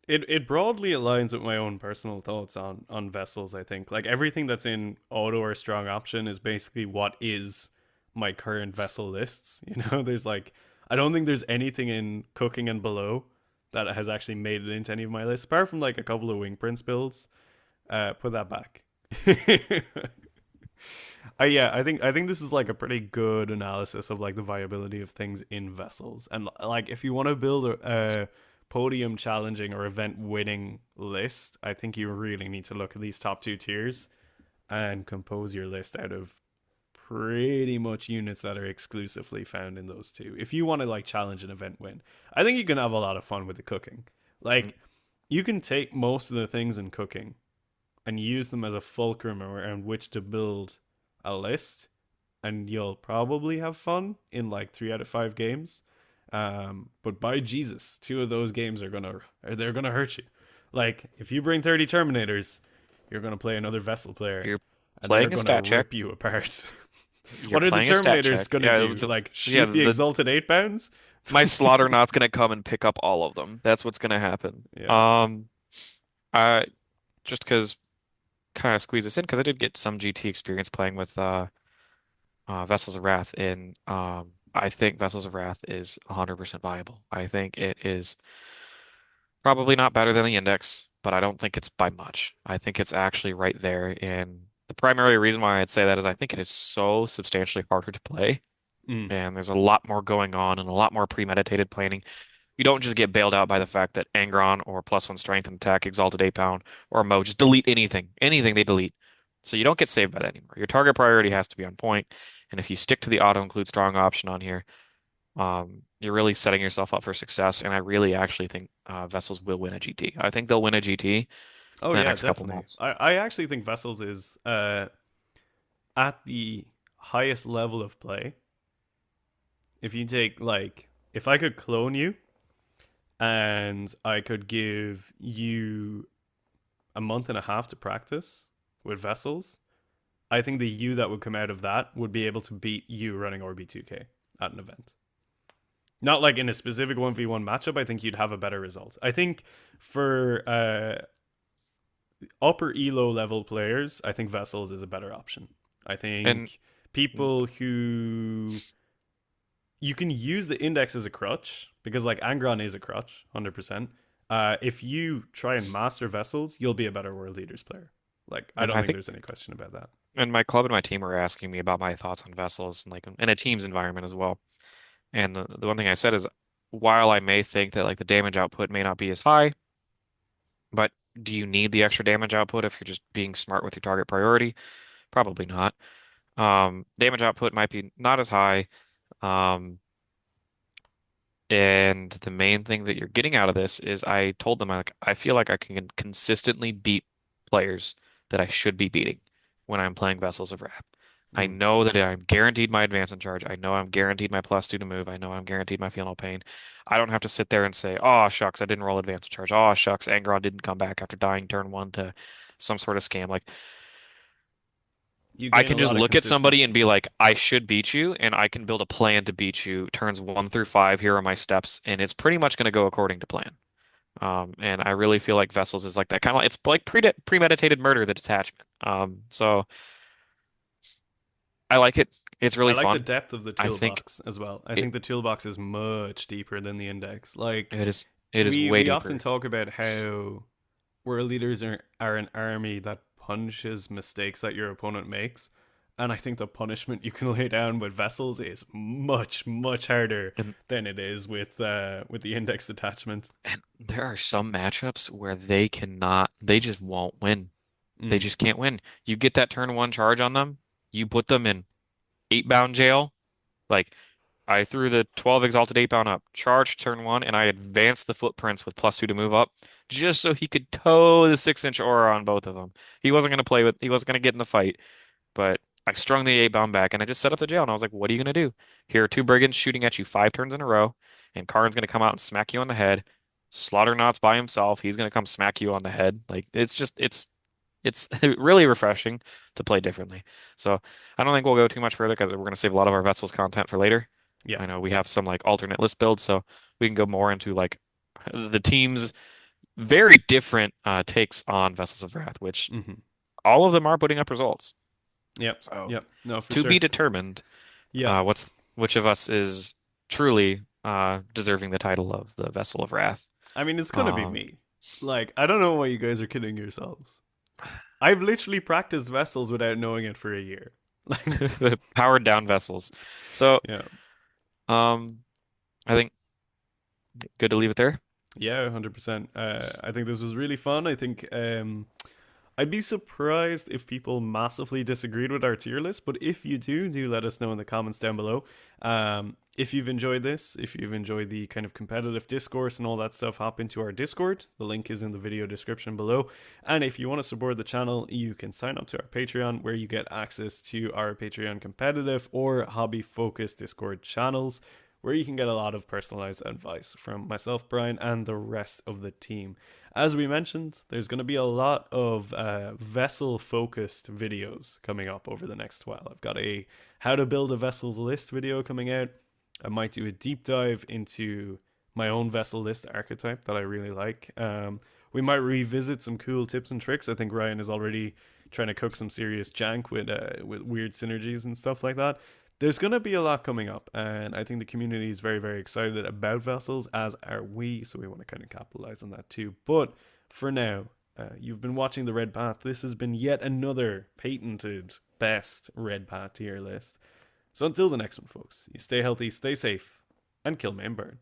It broadly aligns with my own personal thoughts on vessels. I think like everything that's in auto or strong option is basically what is my current vessel lists. You know, there's like I don't think there's anything in cooking and below that has actually made it into any of my lists, apart from like a couple of wing prince builds. Put that back. Yeah, I think this is like a pretty good analysis of like the viability of things in vessels, and like if you want to build a podium challenging or event winning list, I think you really need to look at these top two tiers and compose your list out of pretty much units that are exclusively found in those two. If you want to like challenge an event win, I think you can have a lot of fun with the cooking. Mm, Like you can take most of the things in cooking and use them as a fulcrum around which to build a list, and you'll probably have fun in like 3 out of 5 games. But by Jesus, 2 of those games they're gonna hurt you. Like if you bring 30 Terminators, you're gonna play another Vessel player, You're and they're playing a gonna stat check. rip you apart. You're What are the playing a stat Terminators check. gonna Yeah, do? Like yeah, shoot the Exalted Eightbounds? my Slaughternaut's gonna come and pick up all of them. That's what's gonna happen. Yeah. I just because kind of squeeze this in because I did get some GT experience playing with Vessels of Wrath, and I think Vessels of Wrath is 100% viable. I think it is probably not better than the Index, but I don't think it's by much. I think it's actually right there, and the primary reason why I'd say that is I think it is so substantially harder to play, Mm. and there's a lot more going on and a lot more premeditated planning. You don't just get bailed out by the fact that Angron or +1 strength and attack, Exalted 8-pound, or Mo just delete anything. Anything they delete. So you don't get saved by that anymore. Your target priority has to be on point, and if you stick to the auto include strong option on here, you're really setting yourself up for success. And I really actually think Vessels will win a GT. I think they'll win a GT Oh in the yeah, next couple definitely. months. I actually think Vessels is at the highest level of play. If you take like if I could clone you and I could give you a month and a half to practice with Vessels, I think the you that would come out of that would be able to beat you running RB2K at an event. Not like in a specific 1v1 matchup, I think you'd have a better result. I think for upper elo level players, I think Vessels is a better option. I And think people who you can use the index as a crutch because like Angron is a crutch, 100%. If you try and master Vessels, you'll be a better World Leaders player. Like I and don't I think think there's any question about that. and my club and my team were asking me about my thoughts on Vessels and like in a team's environment as well. And the one thing I said is, while I may think that like the damage output may not be as high, but do you need the extra damage output if you're just being smart with your target priority? Probably not. Damage output might be not as high. Um, and the main thing that you're getting out of this is I told them like I feel like I can consistently beat players that I should be beating when I'm playing Vessels of Wrath. I Mm. know that I'm guaranteed my advance and charge. I know I'm guaranteed my +2 to move. I know I'm guaranteed my feel no pain. I don't have to sit there and say, oh, shucks, I didn't roll advance and charge. Oh, shucks, Angron didn't come back after dying turn one to some sort of scam. Like, You I gain a can just lot of look at somebody and consistency. be like, I should beat you, and I can build a plan to beat you. Turns 1 through 5, here are my steps, and it's pretty much going to go according to plan. And I really feel like Vessels is like that kind of, it's like premeditated murder, the detachment. So I like it. It's I really like the fun. depth of the I think toolbox as well. I it think the toolbox is much deeper than the index. Like it is way we often deeper. talk about how world leaders are an army that punishes mistakes that your opponent makes. And I think the punishment you can lay down with vessels is much, much harder And than it is with the index attachment. and there are some matchups where they just won't win. They Mm. just can't win. You get that turn one charge on them, you put them in 8-bound jail. Like I threw the 12 exalted 8-bound up, charged turn one, and I advanced the footprints with +2 to move up, just so he could toe the 6-inch aura on both of them. He wasn't gonna get in the fight. But I strung the 8-bound back and I just set up the jail and I was like, what are you gonna do? Here are two brigands shooting at you 5 turns in a row, and Khorne's gonna come out and smack you on the head. Slaughternaut's by himself. He's gonna come smack you on the head. Like it's really refreshing to play differently. So I don't think we'll go too much further because we're gonna save a lot of our vessels content for later. Yeah. I know we have some like alternate list builds, so we can go more into like the team's very different takes on Vessels of Wrath, which Hmm. all of them are putting up results. Yep. So Yep. No, for to be sure. determined, Yeah. which of us is truly deserving the title of the Vessel of Wrath. I mean, it's gonna be Um, me. Like, I don't know why you guys are kidding yourselves. I've literally practiced vessels without knowing it for a year. Like, powered down vessels. So, yeah. um, I think good to leave it there. Yeah, 100%. I think this was really fun. I think I'd be surprised if people massively disagreed with our tier list, but if you do, do let us know in the comments down below. If you've enjoyed this, if you've enjoyed the kind of competitive discourse and all that stuff, hop into our Discord. The link is in the video description below. And if you want to support the channel, you can sign up to our Patreon, where you get access to our Patreon competitive or hobby focused Discord channels, where you can get a lot of personalized advice from myself, Brian, and the rest of the team. As we mentioned, there's going to be a lot of vessel focused videos coming up over the next while. I've got a how to build a vessels list video coming out. I might do a deep dive into my own vessel list archetype that I really like. We might revisit some cool tips and tricks. I think Ryan is already trying to cook some serious jank with weird synergies and stuff like that. There's going to be a lot coming up, and I think the community is very, very excited about vessels, as are we. So we want to kind of capitalize on that too. But for now, you've been watching the Red Path. This has been yet another patented best Red Path tier list. So until the next one, folks, you stay healthy, stay safe, and kill main burn.